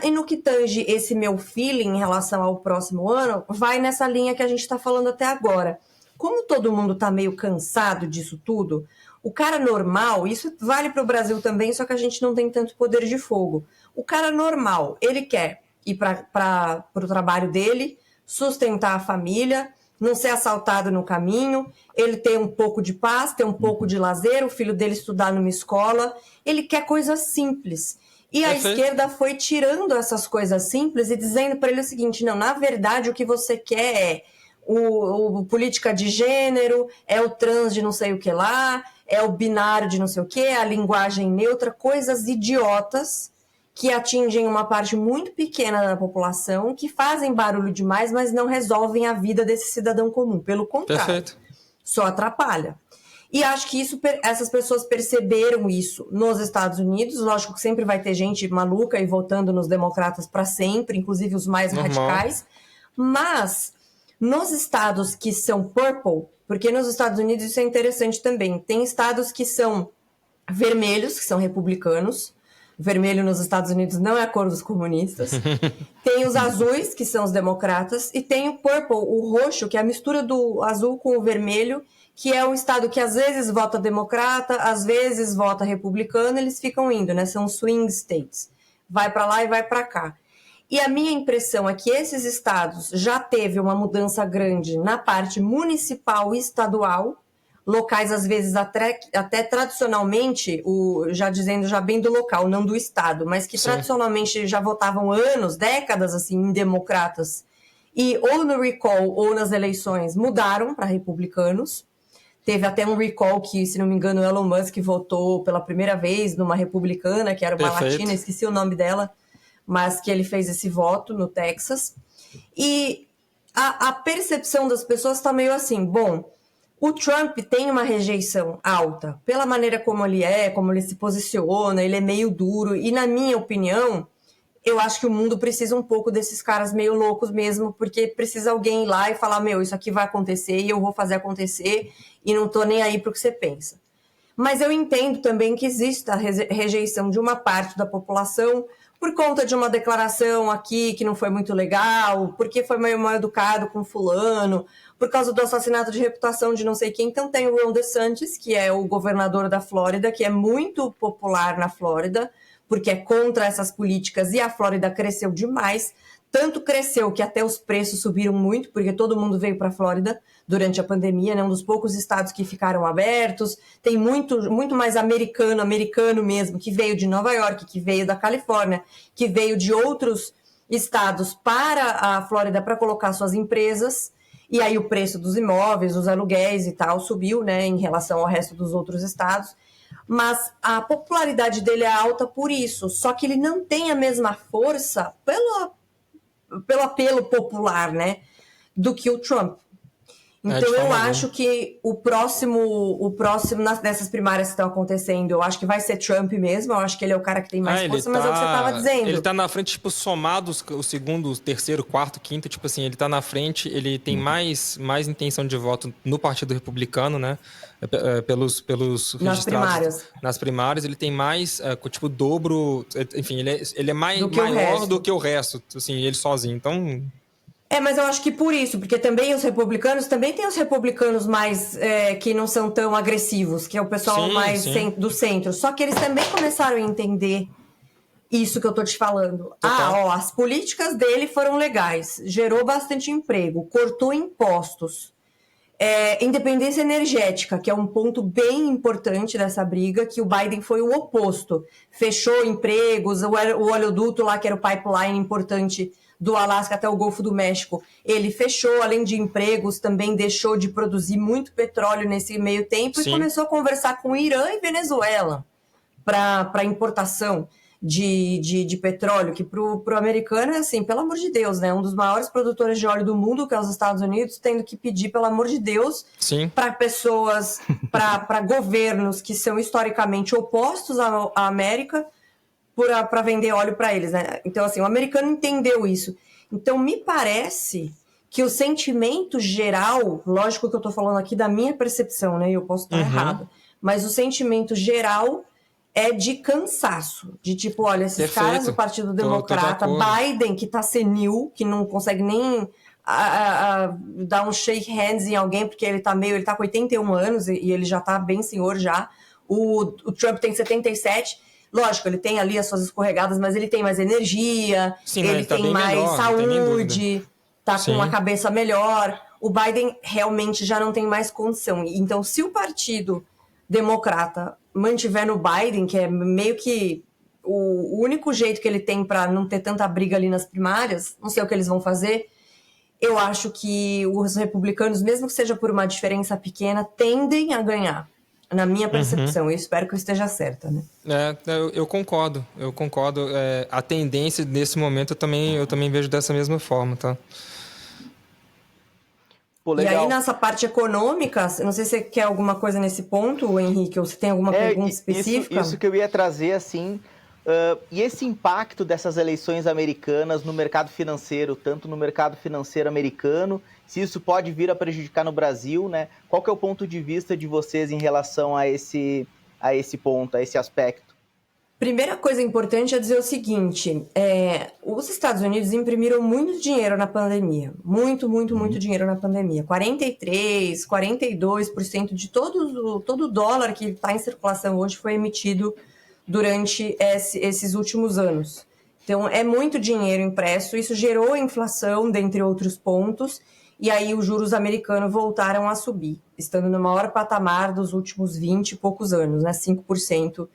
E no que tange esse meu feeling em relação ao próximo ano, vai nessa linha que a gente está falando até agora. Como todo mundo está meio cansado disso tudo, o cara normal, isso vale para o Brasil também, só que a gente não tem tanto poder de fogo. O cara normal, ele quer ir para o trabalho dele, sustentar a família, não ser assaltado no caminho, ele ter um pouco de paz, ter um pouco de lazer, o filho dele estudar numa escola, ele quer coisas simples. E a esquerda foi tirando essas coisas simples e dizendo para ele o seguinte, não, na verdade o que você quer é o política de gênero, é o trans de não sei o que lá, é o binário de não sei o que, a linguagem neutra, coisas idiotas que atingem uma parte muito pequena da população, que fazem barulho demais, mas não resolvem a vida desse cidadão comum. Pelo contrário, só atrapalha. E acho que essas pessoas perceberam isso nos Estados Unidos. Lógico que sempre vai ter gente maluca e votando nos democratas para sempre, inclusive os mais radicais. Mas nos estados que são purple, porque nos Estados Unidos isso é interessante também, tem estados que são vermelhos, que são republicanos. Vermelho nos Estados Unidos não é a cor dos comunistas. Tem os azuis, que são os democratas, e tem o purple, o roxo, que é a mistura do azul com o vermelho, que é um estado que às vezes vota democrata, às vezes vota republicano, eles ficam indo, né? São swing states. Vai para lá e vai para cá. E a minha impressão é que esses estados já teve uma mudança grande na parte municipal e estadual, locais, às vezes, até tradicionalmente, já dizendo já bem do local, não do estado, mas que tradicionalmente já votavam anos, décadas, assim, em democratas, e ou no recall ou nas eleições mudaram para republicanos. Teve até um recall que, se não me engano, o Elon Musk votou pela primeira vez numa republicana, que era uma latina, esqueci o nome dela, mas que ele fez esse voto no Texas. E a percepção das pessoas está meio assim, bom, o Trump tem uma rejeição alta pela maneira como ele se posiciona, ele é meio duro, e na minha opinião, eu acho que o mundo precisa um pouco desses caras meio loucos mesmo, porque precisa alguém ir lá e falar, meu, isso aqui vai acontecer e eu vou fazer acontecer e não tô nem aí pro que você pensa. Mas eu entendo também que existe a rejeição de uma parte da população por conta de uma declaração aqui que não foi muito legal, porque foi meio mal educado com fulano, por causa do assassinato de reputação de não sei quem. Então tem o Ron DeSantis, que é o governador da Flórida, que é muito popular na Flórida, porque é contra essas políticas, e a Flórida cresceu demais. Tanto cresceu que até os preços subiram muito, porque todo mundo veio para a Flórida durante a pandemia, né? Um dos poucos estados que ficaram abertos. Tem muito mais americano mesmo, que veio de Nova York, que veio da Califórnia, que veio de outros estados para a Flórida para colocar suas empresas. E aí o preço dos imóveis, dos aluguéis e tal subiu, né, em relação ao resto dos outros estados. Mas a popularidade dele é alta por isso, só que ele não tem a mesma força pelo apelo popular, né, do que o Trump. Então eu acho que o próximo nessas primárias que estão acontecendo, eu acho que vai ser Trump mesmo, eu acho que ele é o cara que tem mais força, mas é o que você estava dizendo. Ele tá na frente, tipo, somados o segundo, o terceiro, quarto, quinto, tipo assim, ele tá na frente, ele tem mais intenção de voto no Partido Republicano, né, pelos registrados. Nas primárias, ele tem mais, tipo, o dobro, enfim, ele é maior do que o resto, assim, ele sozinho, então... Mas eu acho que por isso, porque também os republicanos, também tem os republicanos mais, que não são tão agressivos, que é o pessoal do centro. Só que eles também começaram a entender isso que eu tô te falando. As políticas dele foram legais, gerou bastante emprego, cortou impostos. Independência energética, que é um ponto bem importante dessa briga, que o Biden foi o oposto. Fechou empregos, o oleoduto lá, que era o pipeline importante do Alasca até o Golfo do México, ele fechou, além de empregos, também deixou de produzir muito petróleo nesse meio tempo e começou a conversar com o Irã e Venezuela para importação de petróleo, que pro americano é assim, pelo amor de Deus, né? Um dos maiores produtores de óleo do mundo, que é os Estados Unidos, tendo que pedir, pelo amor de Deus, para pessoas, para governos que são historicamente opostos à América, para vender óleo para eles, né? Então, assim, o americano entendeu isso. Então, me parece que o sentimento geral, lógico que eu estou falando aqui da minha percepção, né? Eu posso estar errado, mas o sentimento geral é de cansaço, de tipo, olha, esses caras do Partido Democrata, Biden, que tá senil, que não consegue nem dar um shake hands em alguém, porque ele tá com 81 anos e ele já tá bem senhor já. O Trump tem 77. Lógico, ele tem ali as suas escorregadas, mas ele tem mais energia, ele tem mais melhor, saúde, tá com uma cabeça melhor. O Biden realmente já não tem mais condição. Então, se o Partido Democrata mantiver no Biden, que é meio que o único jeito que ele tem para não ter tanta briga ali nas primárias, não sei o que eles vão fazer, eu acho que os republicanos, mesmo que seja por uma diferença pequena, tendem a ganhar. Na minha percepção, eu espero que eu esteja certa, né? Eu concordo. A tendência nesse momento eu também vejo dessa mesma forma, tá? Pô, e aí, nessa parte econômica, não sei se você quer alguma coisa nesse ponto, Henrique, ou se tem alguma pergunta específica. Isso que eu ia trazer, assim, e esse impacto dessas eleições americanas no mercado financeiro, tanto no mercado financeiro americano, se isso pode vir a prejudicar no Brasil, né? Qual que é o ponto de vista de vocês em relação a esse ponto, a esse aspecto? Primeira coisa importante é dizer o seguinte, os Estados Unidos imprimiram muito dinheiro na pandemia, muito dinheiro na pandemia, 43%, 42% de todo o dólar que está em circulação hoje foi emitido durante esses últimos anos. Então, é muito dinheiro impresso, isso gerou inflação, dentre outros pontos, e aí os juros americanos voltaram a subir, estando no maior patamar dos últimos 20 e poucos anos, né, 5%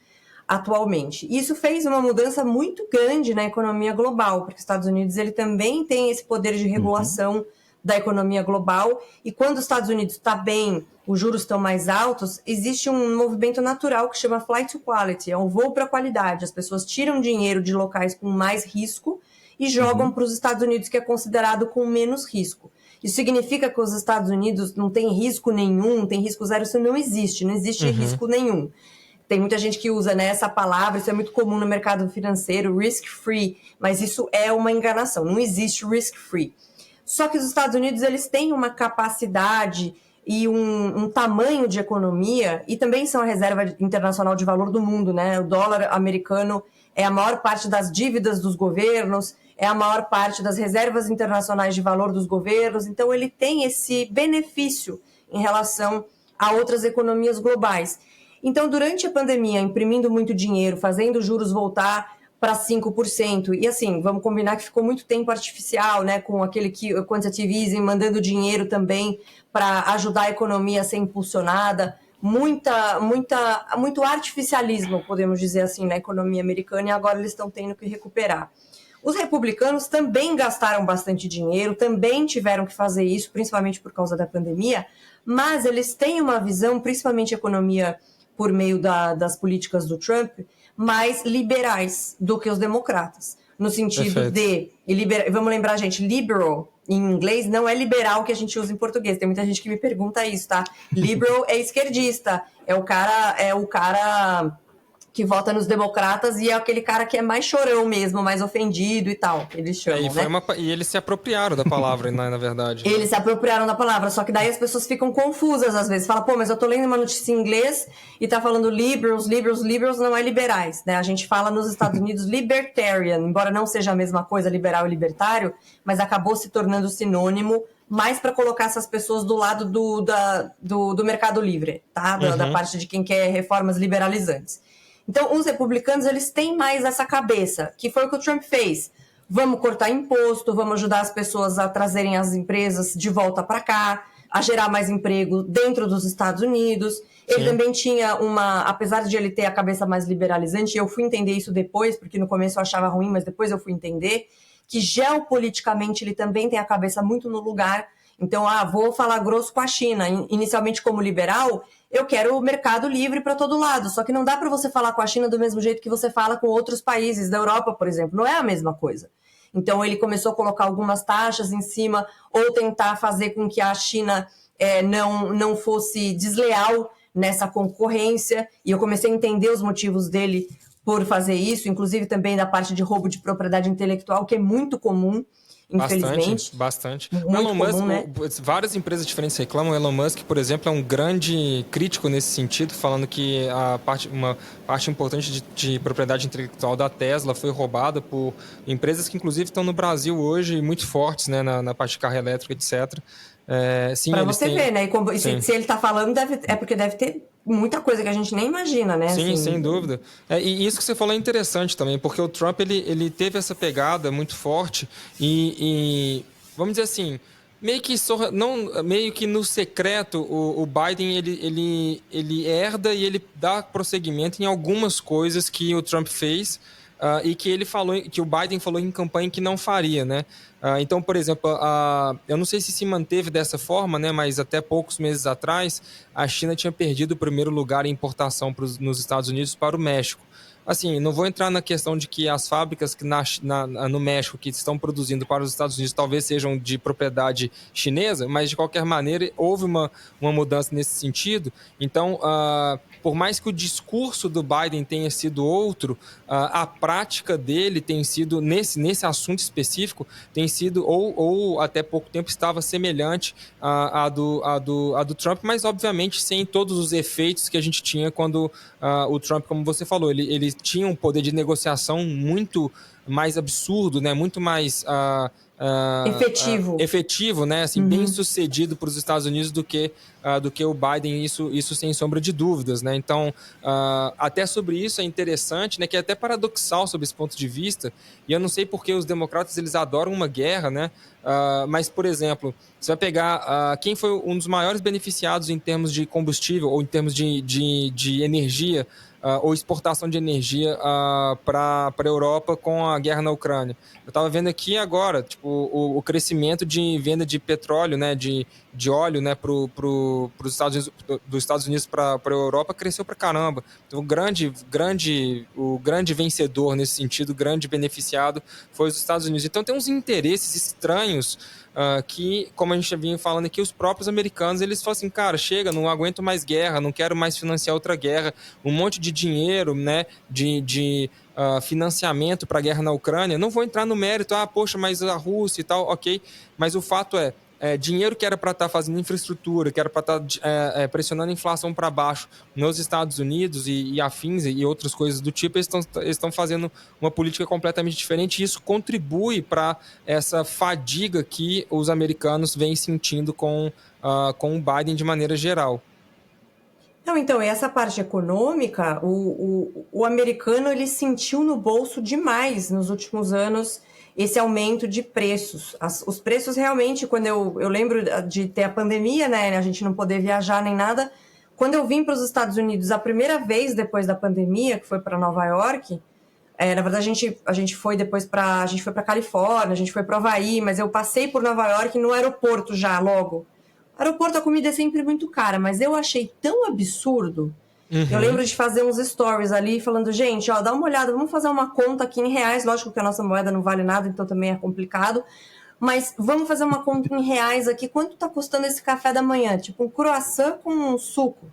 atualmente. Isso fez uma mudança muito grande na economia global, porque os Estados Unidos ele também tem esse poder de regulação da economia global, e quando os Estados Unidos está bem, os juros estão mais altos, existe um movimento natural que chama flight to quality, é um voo para a qualidade. As pessoas tiram dinheiro de locais com mais risco e jogam para os Estados Unidos, que é considerado com menos risco. Isso significa que os Estados Unidos não tem risco nenhum, tem risco zero, isso não existe risco nenhum. Tem muita gente que usa, né, essa palavra, isso é muito comum no mercado financeiro, risk-free, mas isso é uma enganação, não existe risk-free. Só que os Estados Unidos eles têm uma capacidade e um tamanho de economia, e também são a reserva internacional de valor do mundo, né? O dólar americano é a maior parte das dívidas dos governos, é a maior parte das reservas internacionais de valor dos governos, então ele tem esse benefício em relação a outras economias globais. Então, durante a pandemia, imprimindo muito dinheiro, fazendo juros voltar para 5%, e assim, vamos combinar que ficou muito tempo artificial, né, com aquele quantitative easing, mandando dinheiro também para ajudar a economia a ser impulsionada, muito artificialismo, podemos dizer assim, na economia americana, e agora eles estão tendo que recuperar. Os republicanos também gastaram bastante dinheiro, também tiveram que fazer isso, principalmente por causa da pandemia, mas eles têm uma visão, principalmente economia por meio das políticas do Trump, mais liberais do que os democratas. no sentido Perfeito. vamos lembrar, gente, liberal em inglês não é liberal que a gente usa em português. Tem muita gente que me pergunta isso, tá? Liberal é esquerdista, é o cara que vota nos democratas e é aquele cara que é mais chorão mesmo, mais ofendido e tal, eles chamam, né? E eles se apropriaram da palavra, na verdade. Eles se apropriaram da palavra, só que daí as pessoas ficam confusas às vezes. Fala, pô, mas eu tô lendo uma notícia em inglês e tá falando liberals não é liberais, né? A gente fala nos Estados Unidos libertarian, embora não seja a mesma coisa, liberal e libertário, mas acabou se tornando sinônimo mais para colocar essas pessoas do lado do mercado livre, tá? Da parte de quem quer reformas liberalizantes. Então, os republicanos, eles têm mais essa cabeça, que foi o que o Trump fez. Vamos cortar imposto, vamos ajudar as pessoas a trazerem as empresas de volta para cá, a gerar mais emprego dentro dos Estados Unidos. Ele também tinha apesar de ele ter a cabeça mais liberalizante, eu fui entender isso depois, porque no começo eu achava ruim, mas depois eu fui entender, que geopoliticamente ele também tem a cabeça muito no lugar. Então, vou falar grosso com a China. Inicialmente, como liberal, eu quero o mercado livre para todo lado. Só que não dá para você falar com a China do mesmo jeito que você fala com outros países da Europa, por exemplo. Não é a mesma coisa. Então, ele começou a colocar algumas taxas em cima ou tentar fazer com que a China não fosse desleal nessa concorrência. E eu comecei a entender os motivos dele por fazer isso, inclusive também da parte de roubo de propriedade intelectual, que é muito comum, infelizmente. Bastante. Muito Elon Musk, comum, né? Várias empresas diferentes reclamam. O Elon Musk, por exemplo, é um grande crítico nesse sentido, falando que uma parte importante de propriedade intelectual da Tesla foi roubada por empresas que, inclusive, estão no Brasil hoje muito fortes, né, na parte de carro elétrico, etc. Para você ver, né? E se ele está falando, é porque deve ter muita coisa que a gente nem imagina, né? Sim, assim, sem dúvida. E isso que você falou é interessante também, porque o Trump ele teve essa pegada muito forte e vamos dizer assim, meio que no secreto o Biden ele herda e ele dá prosseguimento em algumas coisas que o Trump fez. E que o Biden falou em campanha que não faria, né? Então, por exemplo, eu não sei se manteve dessa forma, né? Mas até poucos meses atrás, a China tinha perdido o primeiro lugar em importação nos Estados Unidos para o México. Assim, não vou entrar na questão de que as fábricas que no México que estão produzindo para os Estados Unidos talvez sejam de propriedade chinesa, mas de qualquer maneira houve uma mudança nesse sentido. Então, por mais que o discurso do Biden tenha sido outro, a prática dele tem sido, nesse assunto específico, tem sido, ou até pouco tempo estava semelhante à do Trump, mas obviamente sem todos os efeitos que a gente tinha quando o Trump, como você falou, ele tinha um poder de negociação muito mais absurdo, né? Muito mais efetivo, né? Assim, bem sucedido para os Estados Unidos do que o Biden, isso sem sombra de dúvidas, né? Então, até sobre isso é interessante, né? Que é até paradoxal sob esse ponto de vista, e eu não sei porque os democratas eles adoram uma guerra, né? Mas, por exemplo, você vai pegar quem foi um dos maiores beneficiados em termos de combustível ou em termos de energia, ou exportação de energia para a Europa com a guerra na Ucrânia. Eu estava vendo aqui agora, tipo, o crescimento de venda de petróleo, né, de óleo, né, dos Estados Unidos para a Europa cresceu para caramba. Então, o grande vencedor nesse sentido, o grande beneficiado foi os Estados Unidos. Então, tem uns interesses estranhos que, como a gente já vinha falando aqui, os próprios americanos, eles falam assim, cara, chega, não aguento mais guerra, não quero mais financiar outra guerra, um monte de dinheiro, né, de financiamento para a guerra na Ucrânia, não vou entrar no mérito, poxa, mas a Rússia e tal, ok, mas o fato é, dinheiro que era para estar fazendo infraestrutura, que era para estar pressionando a inflação para baixo nos Estados Unidos e afins e outras coisas do tipo, eles estão fazendo uma política completamente diferente e isso contribui para essa fadiga que os americanos vêm sentindo com o Biden de maneira geral. Não, então, essa parte econômica, o americano ele sentiu no bolso demais nos últimos anos esse aumento de preços. Os preços realmente, quando eu lembro de ter a pandemia, né, a gente não poder viajar nem nada, quando eu vim para os Estados Unidos a primeira vez depois da pandemia, que foi para Nova York, na verdade a gente foi depois a gente foi para Califórnia, a gente foi para o Havaí, mas eu passei por Nova York no aeroporto já logo. Aeroporto, a comida é sempre muito cara, mas eu achei tão absurdo Eu lembro de fazer uns stories ali falando, gente, ó, dá uma olhada, vamos fazer uma conta aqui em reais. Lógico que a nossa moeda não vale nada, então também é complicado. Mas vamos fazer uma conta em reais aqui. Quanto tá custando esse café da manhã? Tipo um croissant com um suco.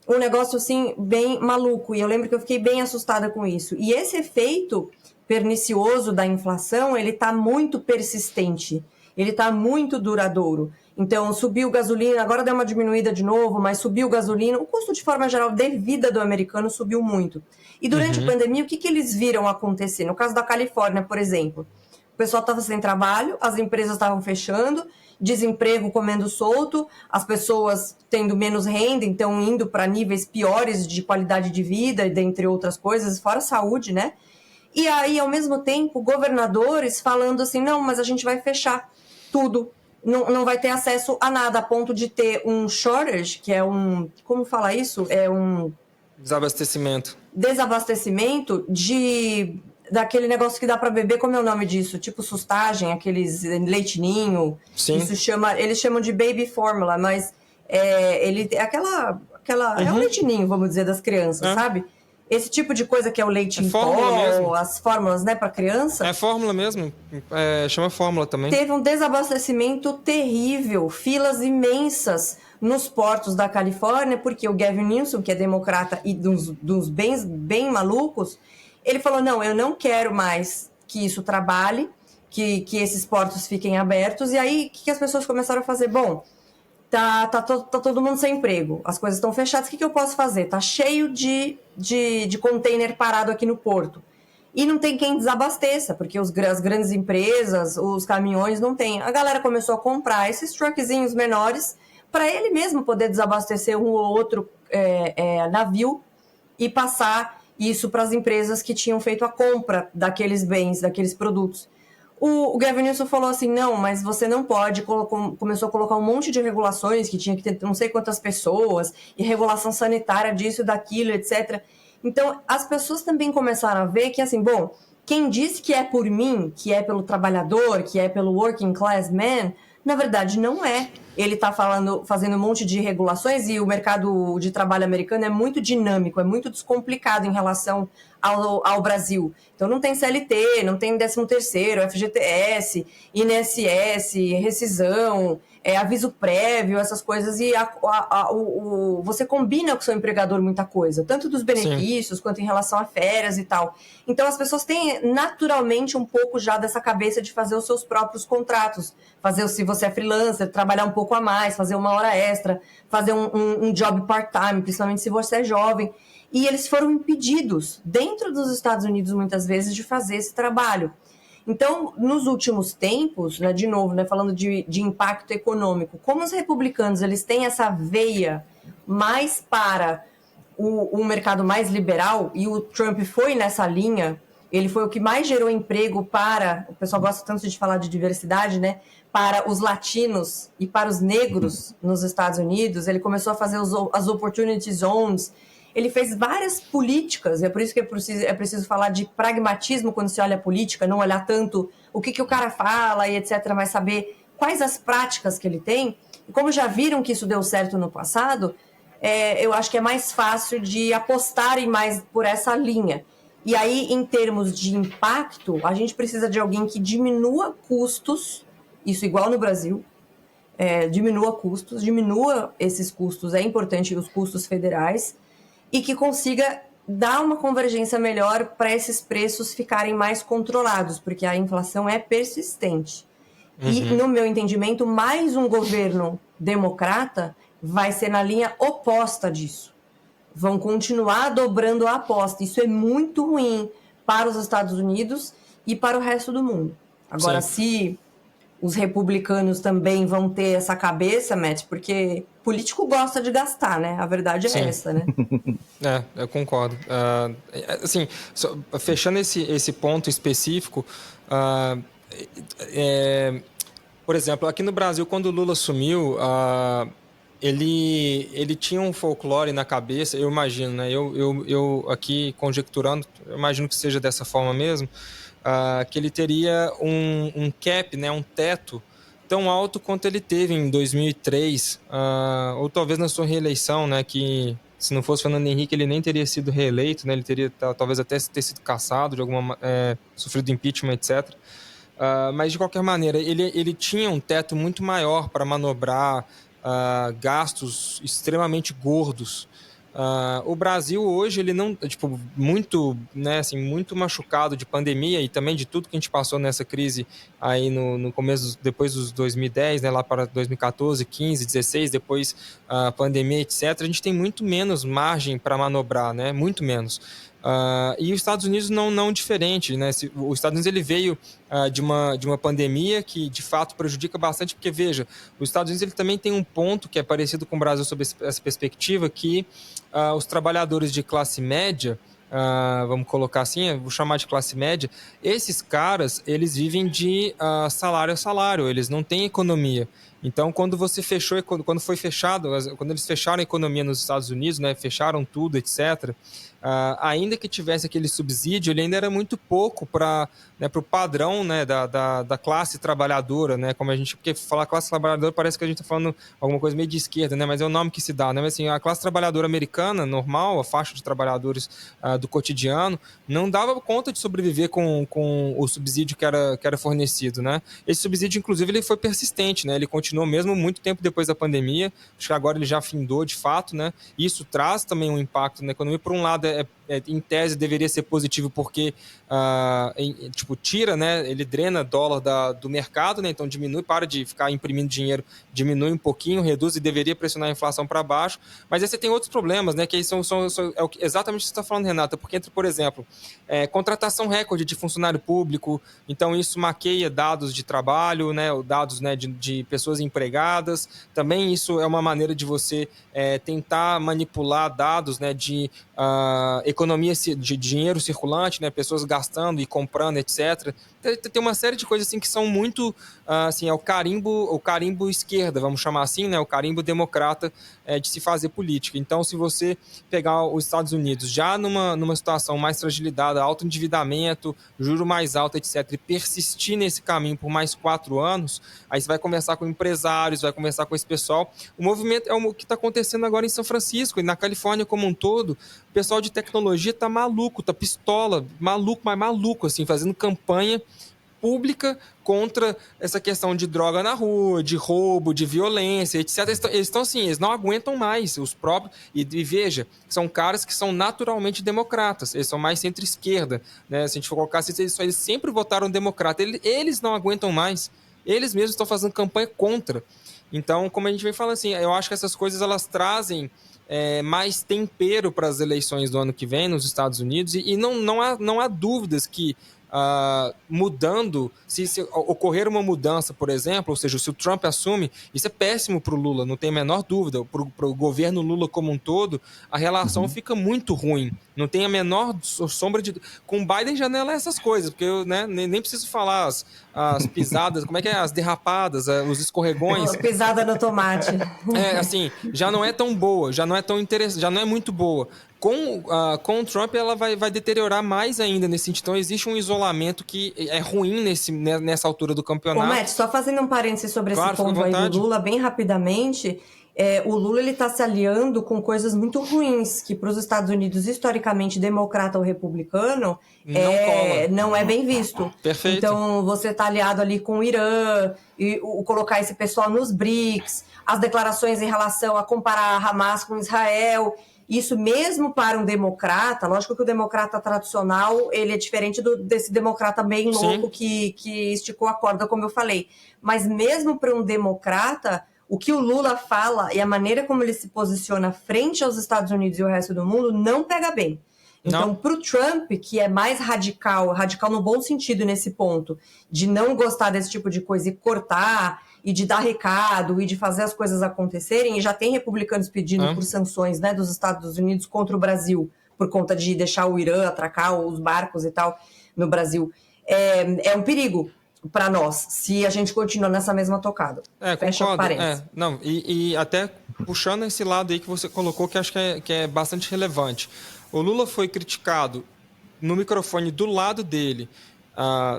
Um negócio assim, bem maluco. E eu lembro que eu fiquei bem assustada com isso. E esse efeito pernicioso da inflação, ele tá muito persistente. Ele tá muito duradouro. Então, subiu gasolina, agora deu uma diminuída de novo, mas subiu gasolina. O custo, de forma geral, de vida do americano subiu muito. E durante a pandemia, o que eles viram acontecer? No caso da Califórnia, por exemplo, o pessoal estava sem trabalho, as empresas estavam fechando, desemprego comendo solto, as pessoas tendo menos renda, então indo para níveis piores de qualidade de vida, dentre outras coisas, fora saúde, né? E aí, ao mesmo tempo, governadores falando assim, não, mas a gente vai fechar tudo. Não vai ter acesso a nada, a ponto de ter um shortage, que é um... Como fala isso? É um... Desabastecimento. Desabastecimento daquele negócio que dá para beber, como é o nome disso? Tipo sustagem, aqueles leitinho. Sim. Eles chamam de baby formula, mas ele é aquela é um leitinho, vamos dizer, das crianças, sabe? Esse tipo de coisa que é o leite em pó, as fórmulas, né, para criança. É fórmula mesmo, chama fórmula também. Teve um desabastecimento terrível, filas imensas nos portos da Califórnia, porque o Gavin Newsom, que é democrata e dos bem malucos, ele falou, não, eu não quero mais que isso trabalhe, que esses portos fiquem abertos. E aí, o que as pessoas começaram a fazer? Bom, tá todo mundo sem emprego, as coisas estão fechadas, o que eu posso fazer? Tá cheio de container parado aqui no porto. E não tem quem desabasteça, porque as grandes empresas, os caminhões não tem. A galera começou a comprar esses truckzinhos menores para ele mesmo poder desabastecer um ou outro navio e passar isso para as empresas que tinham feito a compra daqueles bens, daqueles produtos. O Gavin Newsom falou assim, não, mas você não pode, começou a colocar um monte de regulações, que tinha que ter não sei quantas pessoas, e regulação sanitária disso, daquilo, etc. Então, as pessoas também começaram a ver que, assim, bom, quem diz que é por mim, que é pelo trabalhador, que é pelo working class man, na verdade não é. Ele está fazendo um monte de regulações e o mercado de trabalho americano é muito dinâmico, é muito descomplicado em relação ao Brasil. Então não tem CLT, não tem 13º, FGTS, INSS, rescisão, aviso prévio, essas coisas, e você combina com o seu empregador muita coisa, tanto dos benefícios, quanto em relação a férias e tal. Então as pessoas têm naturalmente um pouco já dessa cabeça de fazer os seus próprios contratos, fazer, se você é freelancer, trabalhar um pouco a mais, fazer uma hora extra, fazer um job part-time, principalmente se você é jovem. E eles foram impedidos, dentro dos Estados Unidos, muitas vezes, de fazer esse trabalho. Então, nos últimos tempos, né, de novo, né, falando de impacto econômico, como os republicanos eles têm essa veia mais para o mercado mais liberal, e o Trump foi nessa linha, ele foi o que mais gerou emprego para, o pessoal gosta tanto de falar de diversidade, né, para os latinos e para os negros nos Estados Unidos. Ele começou a fazer as Opportunity Zones. Ele fez várias políticas, e é por isso que é preciso falar de pragmatismo quando se olha a política, não olhar tanto o que o cara fala e etc., mas saber quais as práticas que ele tem. E como já viram que isso deu certo no passado, eu acho que é mais fácil de apostarem mais por essa linha. E aí, em termos de impacto, a gente precisa de alguém que diminua custos, isso igual no Brasil, diminua esses custos, é importante os custos federais, e que consiga dar uma convergência melhor para esses preços ficarem mais controlados, porque a inflação é persistente. E, no meu entendimento, mais um governo democrata vai ser na linha oposta disso. Vão continuar dobrando a aposta. Isso é muito ruim para os Estados Unidos e para o resto do mundo. Agora, se os republicanos também vão ter essa cabeça, Matt, porque político gosta de gastar, né? A verdade é essa, né? Eu concordo. Assim, fechando esse ponto específico, por exemplo, aqui no Brasil, quando o Lula assumiu, ele tinha um folclore na cabeça, eu imagino, né? Eu aqui conjecturando, eu imagino que seja dessa forma mesmo, que ele teria um cap, né, um teto tão alto quanto ele teve em 2003, ou talvez na sua reeleição, né, que se não fosse Fernando Henrique, ele nem teria sido reeleito, né? Ele teria talvez até ter sido cassado, sofrido impeachment, etc. Mas, de qualquer maneira, ele tinha um teto muito maior para manobrar gastos extremamente gordos. O Brasil hoje, ele não, muito, né, assim, muito machucado de pandemia e também de tudo que a gente passou nessa crise aí no começo, depois dos 2010, né, lá para 2014, 15, 16, depois a pandemia, etc. A gente tem muito menos margem para manobrar, né, muito menos. E os Estados Unidos não diferente, né? Os Estados Unidos ele veio de uma pandemia que de fato prejudica bastante, porque veja, os Estados Unidos ele também tem um ponto que é parecido com o Brasil sob essa perspectiva, que os trabalhadores de classe média, vamos colocar assim, vou chamar de classe média, esses caras eles vivem de salário a salário, eles não têm economia. Então, quando foi fechado, quando eles fecharam a economia nos Estados Unidos, né, fecharam tudo, etc., ainda que tivesse aquele subsídio, ele ainda era muito pouco para o padrão, né, da classe trabalhadora, né, porque falar classe trabalhadora parece que a gente está falando alguma coisa meio de esquerda, né, mas é o nome que se dá, né, mas assim, a classe trabalhadora americana, normal, a faixa de trabalhadores do cotidiano, não dava conta de sobreviver com o subsídio que era fornecido, né. Esse subsídio, inclusive, ele foi persistente, né, ele continuou mesmo muito tempo depois da pandemia, acho que agora ele já findou de fato, né, e isso traz também um impacto na economia. Por um lado, em tese deveria ser positivo porque tira, né, ele drena dólar do mercado, né, então diminui, para de ficar imprimindo dinheiro, diminui um pouquinho, reduz e deveria pressionar a inflação para baixo, mas aí você tem outros problemas, né, que aí exatamente o que você está falando, Renata, porque entra, por exemplo, contratação recorde de funcionário público, então isso maqueia dados de trabalho, né, dados, né, de pessoas empregadas, também isso é uma maneira de você tentar manipular dados, né, de economia de dinheiro circulante, né, pessoas gastando e comprando, etc. Tem uma série de coisas assim que são muito, assim, é o carimbo esquerda, vamos chamar assim, né, o carimbo democrata de se fazer política. Então, se você pegar os Estados Unidos já numa situação mais fragilizada, alto endividamento, juro mais alto, etc., e persistir nesse caminho por mais 4 anos, aí você vai conversar com empresários, vai conversar com esse pessoal. O movimento é o que está acontecendo agora em São Francisco e na Califórnia como um todo. O pessoal de tecnologia tá maluco, tá pistola, maluco, mas maluco, assim, fazendo campanha pública contra essa questão de droga na rua, de roubo, de violência, etc. Eles estão assim, eles não aguentam mais os próprios... E veja, são caras que são naturalmente democratas, eles são mais centro-esquerda, né? Se a gente for colocar assim, eles sempre votaram democrata, eles não aguentam mais, eles mesmos estão fazendo campanha contra. Então, como a gente vem falando assim, eu acho que essas coisas elas trazem mais tempero para as eleições do ano que vem nos Estados Unidos e não há dúvidas que mudando, se ocorrer uma mudança, por exemplo, ou seja, se o Trump assume, isso é péssimo para o Lula, não tem a menor dúvida, para o governo Lula como um todo, a relação fica muito ruim, não tem a menor sombra de... Com o Biden já não é essas coisas, porque eu, né, nem preciso falar as pisadas, como é que é? As derrapadas, os escorregões. Pisada no tomate. Assim, já não é tão boa, já não é tão interessante, já não é muito boa. Com o Trump, ela vai deteriorar mais ainda nesse sentido. Então, existe um isolamento que é ruim nessa altura do campeonato. Ô, Matt, só fazendo um parênteses sobre claro, esse ponto aí do Lula, bem rapidamente, o Lula está se aliando com coisas muito ruins, que para os Estados Unidos, historicamente, democrata ou republicano, não é bem visto. Perfeito. Então, você está aliado ali com o Irã, e colocar esse pessoal nos BRICS, as declarações em relação a comparar a Hamas com Israel... Isso mesmo para um democrata, lógico que o democrata tradicional, ele é diferente desse democrata bem louco que esticou a corda, como eu falei. Mas mesmo para um democrata, o que o Lula fala e a maneira como ele se posiciona frente aos Estados Unidos e o resto do mundo não pega bem. Então, para o Trump, que é mais radical no bom sentido nesse ponto, de não gostar desse tipo de coisa e cortar, e de dar recado, e de fazer as coisas acontecerem, e já tem republicanos pedindo por sanções, né, dos Estados Unidos contra o Brasil, por conta de deixar o Irã atracar os barcos e tal no Brasil. É um perigo para nós, se a gente continuar nessa mesma tocada. Fecha o parênteses. E até puxando esse lado aí que você colocou, que acho que é bastante relevante. O Lula foi criticado no microfone do lado dele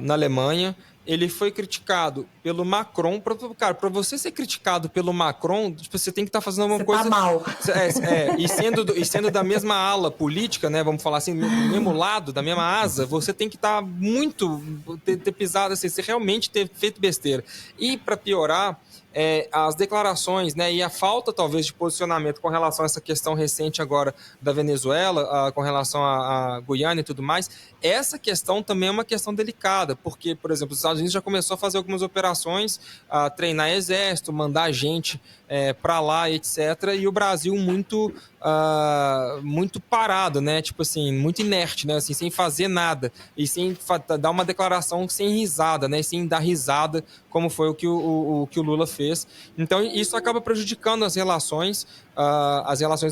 na Alemanha, ele foi criticado pelo Macron. Cara, para você ser criticado pelo Macron, tipo, você tem que estar fazendo alguma coisa... Tá mal. E sendo da mesma ala política, né? Vamos falar assim, do mesmo lado, da mesma asa, você tem que estar muito... ter pisado, assim, você realmente ter feito besteira. E, para piorar... as declarações, né, e a falta, talvez, de posicionamento com relação a essa questão recente agora da Venezuela, com relação a Guiana e tudo mais, essa questão também é uma questão delicada, porque, por exemplo, os Estados Unidos já começou a fazer algumas operações, a treinar exército, mandar gente para lá, etc., e o Brasil muito parado, né, tipo assim, muito inerte, né, assim, sem fazer nada, e sem dar uma declaração sem risada, né, sem dar risada, como foi o que o Lula fez. Então, isso acaba prejudicando as relações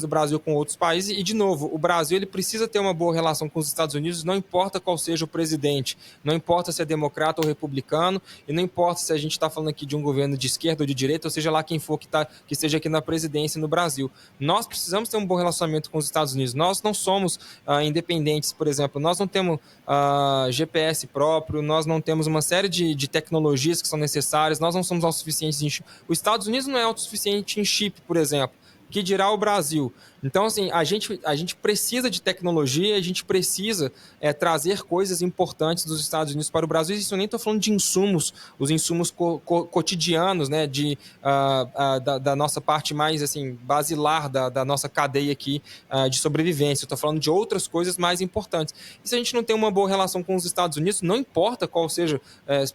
do Brasil com outros países. E, de novo, o Brasil ele precisa ter uma boa relação com os Estados Unidos, não importa qual seja o presidente, não importa se é democrata ou republicano, e não importa se a gente está falando aqui de um governo de esquerda ou de direita, ou seja lá quem for que esteja aqui na presidência no Brasil. Nós precisamos ter um bom relacionamento com os Estados Unidos. Nós não somos independentes, por exemplo, nós não temos GPS próprio, nós não temos uma série de tecnologias que são necessárias, nós não somos autossuficientes em chip. Os Estados Unidos não é autossuficiente em chip, por exemplo, que dirá o Brasil. Então, assim, a gente precisa de tecnologia, a gente precisa trazer coisas importantes dos Estados Unidos para o Brasil. Isso eu nem estou falando de insumos, os insumos cotidianos, né, da nossa parte mais assim, basilar da nossa cadeia aqui de sobrevivência. Eu estou falando de outras coisas mais importantes. E se a gente não tem uma boa relação com os Estados Unidos, não importa qual seja,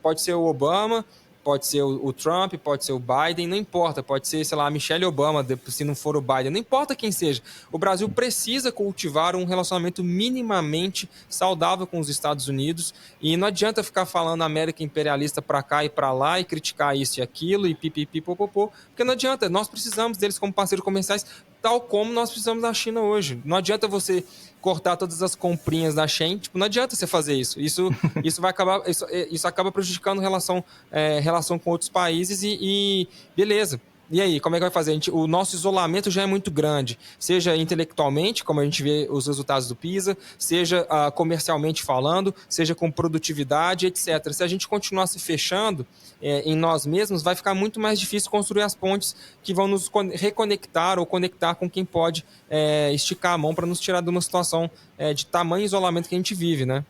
pode ser o Obama, pode ser o Trump, pode ser o Biden, não importa, pode ser, sei lá, a Michelle Obama, se não for o Biden, não importa quem seja. O Brasil precisa cultivar um relacionamento minimamente saudável com os Estados Unidos e não adianta ficar falando América imperialista para cá e para lá e criticar isso e aquilo e pipipipopopô, porque não adianta, nós precisamos deles como parceiros comerciais, tal como nós precisamos da China hoje. Não adianta você cortar todas as comprinhas da Shein, tipo, não adianta você fazer isso. Isso vai acabar, isso acaba prejudicando relação com outros países e beleza. E aí, como é que vai fazer? O nosso isolamento já é muito grande, seja intelectualmente, como a gente vê os resultados do PISA, seja comercialmente falando, seja com produtividade, etc. Se a gente continuar se fechando em nós mesmos, vai ficar muito mais difícil construir as pontes que vão nos reconectar ou conectar com quem pode esticar a mão para nos tirar de uma situação de tamanho isolamento que a gente vive, né?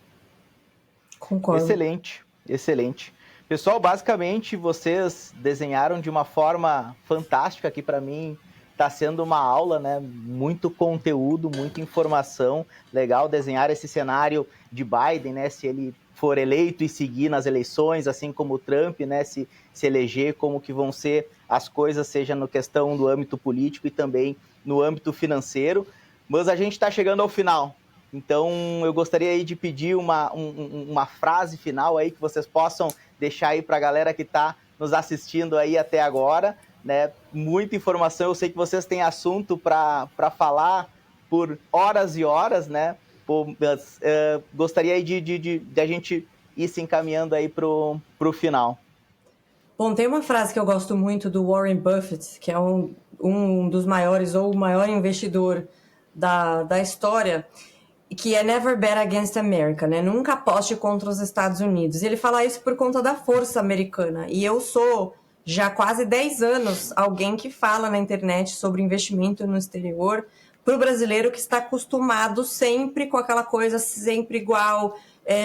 Concordo. Excelente, excelente. Pessoal, basicamente vocês desenharam de uma forma fantástica aqui para mim. Está sendo uma aula, né? Muito conteúdo, muita informação. Legal desenhar esse cenário de Biden, né? Se ele for eleito e seguir nas eleições, assim como o Trump, né? Se eleger, como que vão ser as coisas, seja na questão do âmbito político e também no âmbito financeiro. Mas a gente está chegando ao final. Então, eu gostaria aí de pedir uma frase final aí que vocês possam deixar aí para a galera que está nos assistindo aí até agora, né? Muita informação, eu sei que vocês têm assunto para falar por horas e horas, né? Mas, gostaria aí de a gente ir se encaminhando aí pro final. Bom, tem uma frase que eu gosto muito do Warren Buffett, que é um dos maiores ou o maior investidor da história, que é never bet against America, né? Nunca aposte contra os Estados Unidos. E ele fala isso por conta da força americana. E eu sou, já há quase 10 anos, alguém que fala na internet sobre investimento no exterior para o brasileiro que está acostumado sempre com aquela coisa sempre igual,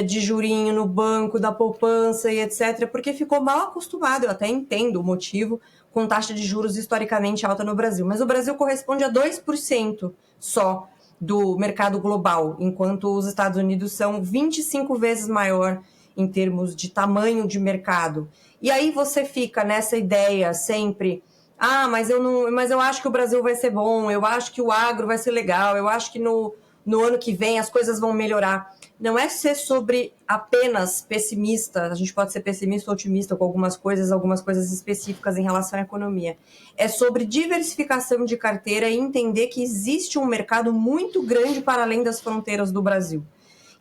de jurinho no banco, da poupança e etc., porque ficou mal acostumado, eu até entendo o motivo, com taxa de juros historicamente alta no Brasil. Mas o Brasil corresponde a 2% só do mercado global, enquanto os Estados Unidos são 25 vezes maior em termos de tamanho de mercado. E aí você fica nessa ideia sempre, mas eu acho que o Brasil vai ser bom, eu acho que o agro vai ser legal, eu acho que no ano que vem as coisas vão melhorar. Não é ser sobre apenas pessimista, a gente pode ser pessimista ou otimista com algumas coisas específicas em relação à economia. É sobre diversificação de carteira e entender que existe um mercado muito grande para além das fronteiras do Brasil.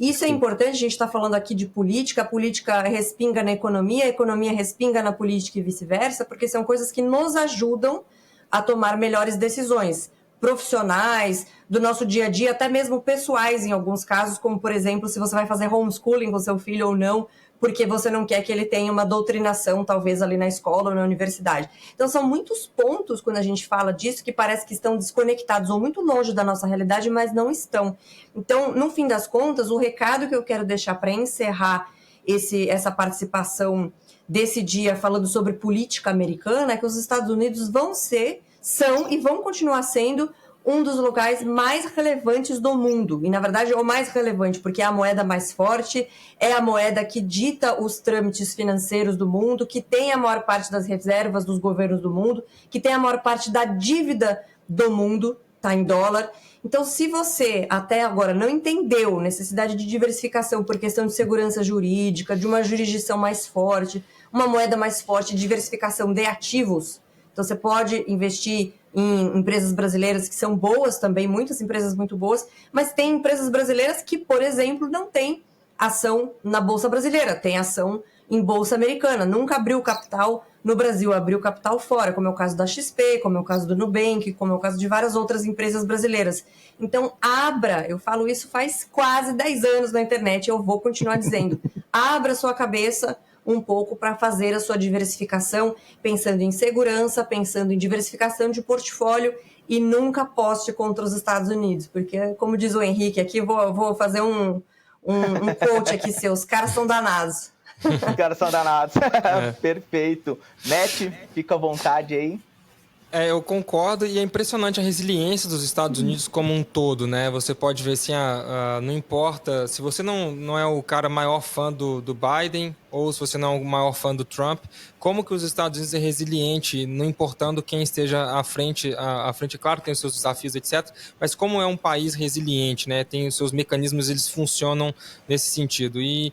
Isso é importante, a gente está falando aqui de política, a política respinga na economia, a economia respinga na política e vice-versa, porque são coisas que nos ajudam a tomar melhores decisões profissionais, do nosso dia a dia, até mesmo pessoais em alguns casos, como, por exemplo, se você vai fazer homeschooling com seu filho ou não, porque você não quer que ele tenha uma doutrinação, talvez, ali na escola ou na universidade. Então, são muitos pontos, quando a gente fala disso, que parece que estão desconectados ou muito longe da nossa realidade, mas não estão. Então, no fim das contas, o recado que eu quero deixar para encerrar essa participação desse dia falando sobre política americana é que os Estados Unidos são e vão continuar sendo um dos locais mais relevantes do mundo. E, na verdade, é o mais relevante, porque é a moeda mais forte, é a moeda que dita os trâmites financeiros do mundo, que tem a maior parte das reservas dos governos do mundo, que tem a maior parte da dívida do mundo, está em dólar. Então, se você até agora não entendeu necessidade de diversificação por questão de segurança jurídica, de uma jurisdição mais forte, uma moeda mais forte, diversificação de ativos, então você pode investir em empresas brasileiras que são boas também, muitas empresas muito boas, mas tem empresas brasileiras que, por exemplo, não têm ação na Bolsa Brasileira, tem ação em Bolsa Americana, nunca abriu capital no Brasil, abriu capital fora, como é o caso da XP, como é o caso do Nubank, como é o caso de várias outras empresas brasileiras. Então, abra, eu falo isso faz quase 10 anos na internet, eu vou continuar dizendo, abra sua cabeça um pouco para fazer a sua diversificação, pensando em segurança, pensando em diversificação de portfólio e nunca aposte contra os Estados Unidos, porque, como diz o Henrique aqui, vou fazer um coach aqui seu, os caras são danados. Os caras são danados. Perfeito. Matt, fica à vontade aí. Eu concordo, e é impressionante a resiliência dos Estados Unidos como um todo, né? Você pode ver assim, não importa, se você não é o cara maior fã do Biden, ou se você não é o maior fã do Trump, como que os Estados Unidos é resiliente, não importando quem esteja à frente, claro, tem os seus desafios, etc., mas como é um país resiliente, né? Tem os seus mecanismos, eles funcionam nesse sentido. E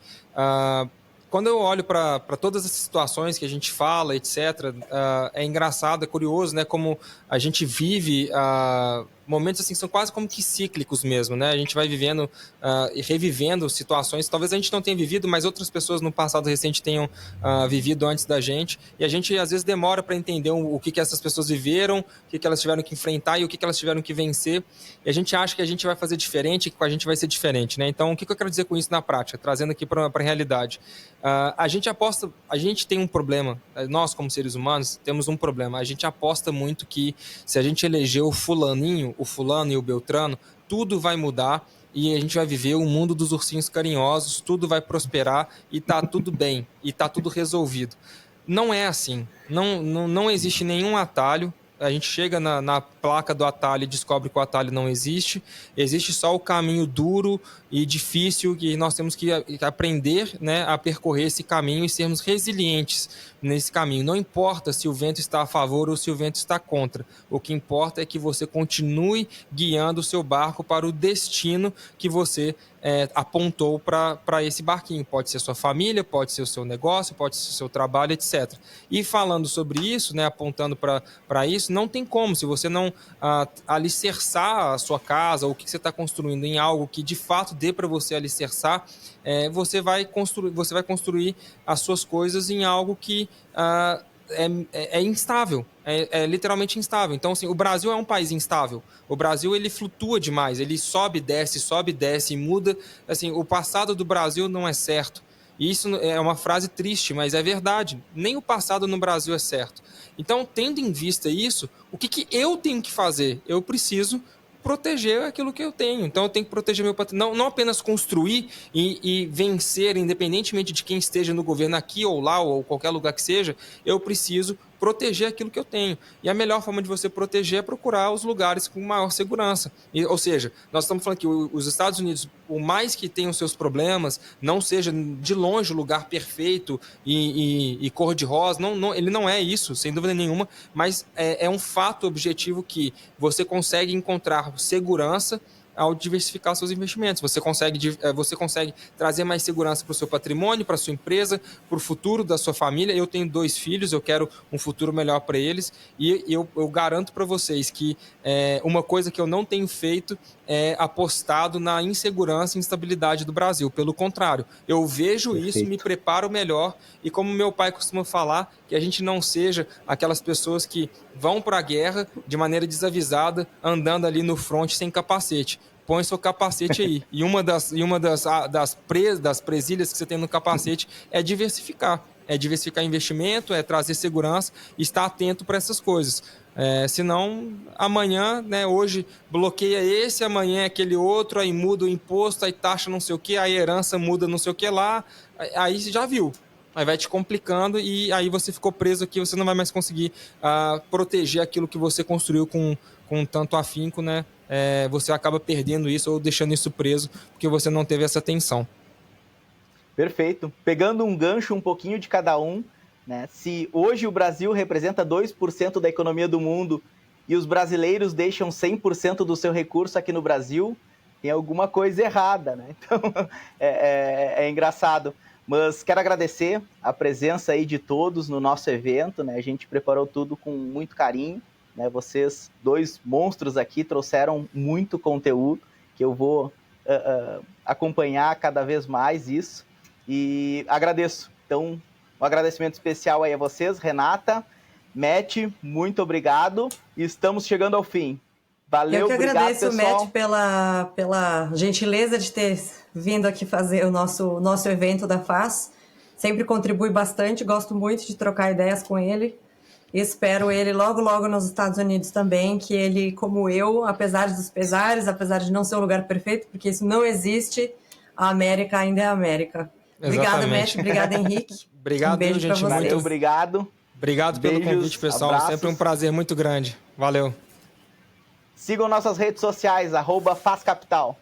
quando eu olho para todas as situações que a gente fala, etc., é engraçado, é curioso, né, como a gente vive momentos assim, são quase como que cíclicos mesmo, né? A gente vai vivendo e revivendo situações, talvez a gente não tenha vivido, mas outras pessoas no passado recente tenham vivido antes da gente, e a gente às vezes demora para entender o que essas pessoas viveram, o que elas tiveram que enfrentar e o que elas tiveram que vencer, e a gente acha que a gente vai fazer diferente, que a gente vai ser diferente, né? Então, o que eu quero dizer com isso na prática, trazendo aqui para a realidade? A gente tem um problema, nós como seres humanos temos um problema, a gente aposta muito que se a gente eleger o fulano e o beltrano, tudo vai mudar e a gente vai viver o mundo dos ursinhos carinhosos, tudo vai prosperar e tá tudo bem, e tá tudo resolvido. Não é assim, não existe nenhum atalho. A gente chega na placa do atalho e descobre que o atalho não existe. Existe só o caminho duro e difícil que nós temos que aprender, né, a percorrer esse caminho e sermos resilientes nesse caminho. Não importa se o vento está a favor ou se o vento está contra. O que importa é que você continue guiando o seu barco para o destino que você apontou para esse barquinho. Pode ser sua família, pode ser o seu negócio, pode ser o seu trabalho, etc. E falando sobre isso, né, apontando para isso, não tem como, se você não alicerçar a sua casa, ou o que você está construindo em algo que de fato dê para você alicerçar, você vai construir as suas coisas em algo que é instável, é literalmente instável. Então, assim, o Brasil é um país instável. O Brasil, ele flutua demais, ele sobe e desce e muda. Assim, o passado do Brasil não é certo. E isso é uma frase triste, mas é verdade. Nem o passado no Brasil é certo. Então, tendo em vista isso, o que eu tenho que fazer? Eu preciso proteger aquilo que eu tenho. Então, eu tenho que proteger meu patrimônio. Não apenas construir e vencer, independentemente de quem esteja no governo, aqui ou lá, ou qualquer lugar que seja, eu preciso proteger aquilo que eu tenho. E a melhor forma de você proteger é procurar os lugares com maior segurança. Ou seja, nós estamos falando que os Estados Unidos, por mais que tenham seus problemas, não seja de longe o lugar perfeito e cor-de-rosa, ele não é isso, sem dúvida nenhuma, mas é um fato objetivo que você consegue encontrar segurança ao diversificar seus investimentos. Você consegue trazer mais segurança para o seu patrimônio, para a sua empresa, para o futuro da sua família. Eu tenho 2 filhos, eu quero um futuro melhor para eles, e eu garanto para vocês que uma coisa que eu não tenho feito é apostado na insegurança e instabilidade do Brasil. Pelo contrário, eu vejo isso, me preparo melhor, e como meu pai costuma falar, que a gente não seja aquelas pessoas que vão para a guerra de maneira desavisada, andando ali no fronte sem capacete. põe seu capacete aí. E uma das presilhas que você tem no capacete é diversificar. É diversificar investimento, é trazer segurança e estar atento para essas coisas. Senão, amanhã, né, hoje bloqueia esse, amanhã é aquele outro, aí muda o imposto, aí taxa não sei o que, aí herança muda não sei o que lá, aí você já viu. Aí vai te complicando e aí você ficou preso aqui, você não vai mais conseguir proteger aquilo que você construiu com tanto afinco, né? Você acaba perdendo isso ou deixando isso preso porque você não teve essa atenção. Perfeito. Pegando um gancho um pouquinho de cada um, né? Se hoje o Brasil representa 2% da economia do mundo e os brasileiros deixam 100% do seu recurso aqui no Brasil, tem alguma coisa errada, né? Então, é engraçado. Mas quero agradecer a presença aí de todos no nosso evento, né? A gente preparou tudo com muito carinho, né? Vocês, dois monstros aqui, trouxeram muito conteúdo, que eu vou acompanhar cada vez mais isso. E agradeço. Então, um agradecimento especial aí a vocês, Renata, Matt, muito obrigado. E estamos chegando ao fim. Valeu, obrigado, pessoal. Eu que agradeço, Matt, pela gentileza de ter vindo aqui fazer o nosso evento da FAS. Sempre contribui bastante, gosto muito de trocar ideias com ele. Espero ele logo, logo nos Estados Unidos também, que ele, como eu, apesar dos pesares, apesar de não ser um lugar perfeito, porque isso não existe, a América ainda é a América. Obrigada, Matt. Obrigada, Henrique. Obrigado, beijo gente. Valeu, obrigado. Obrigado pelo convite, pessoal. Abraços. Sempre um prazer muito grande. Valeu. Sigam nossas redes sociais, @FazCapital.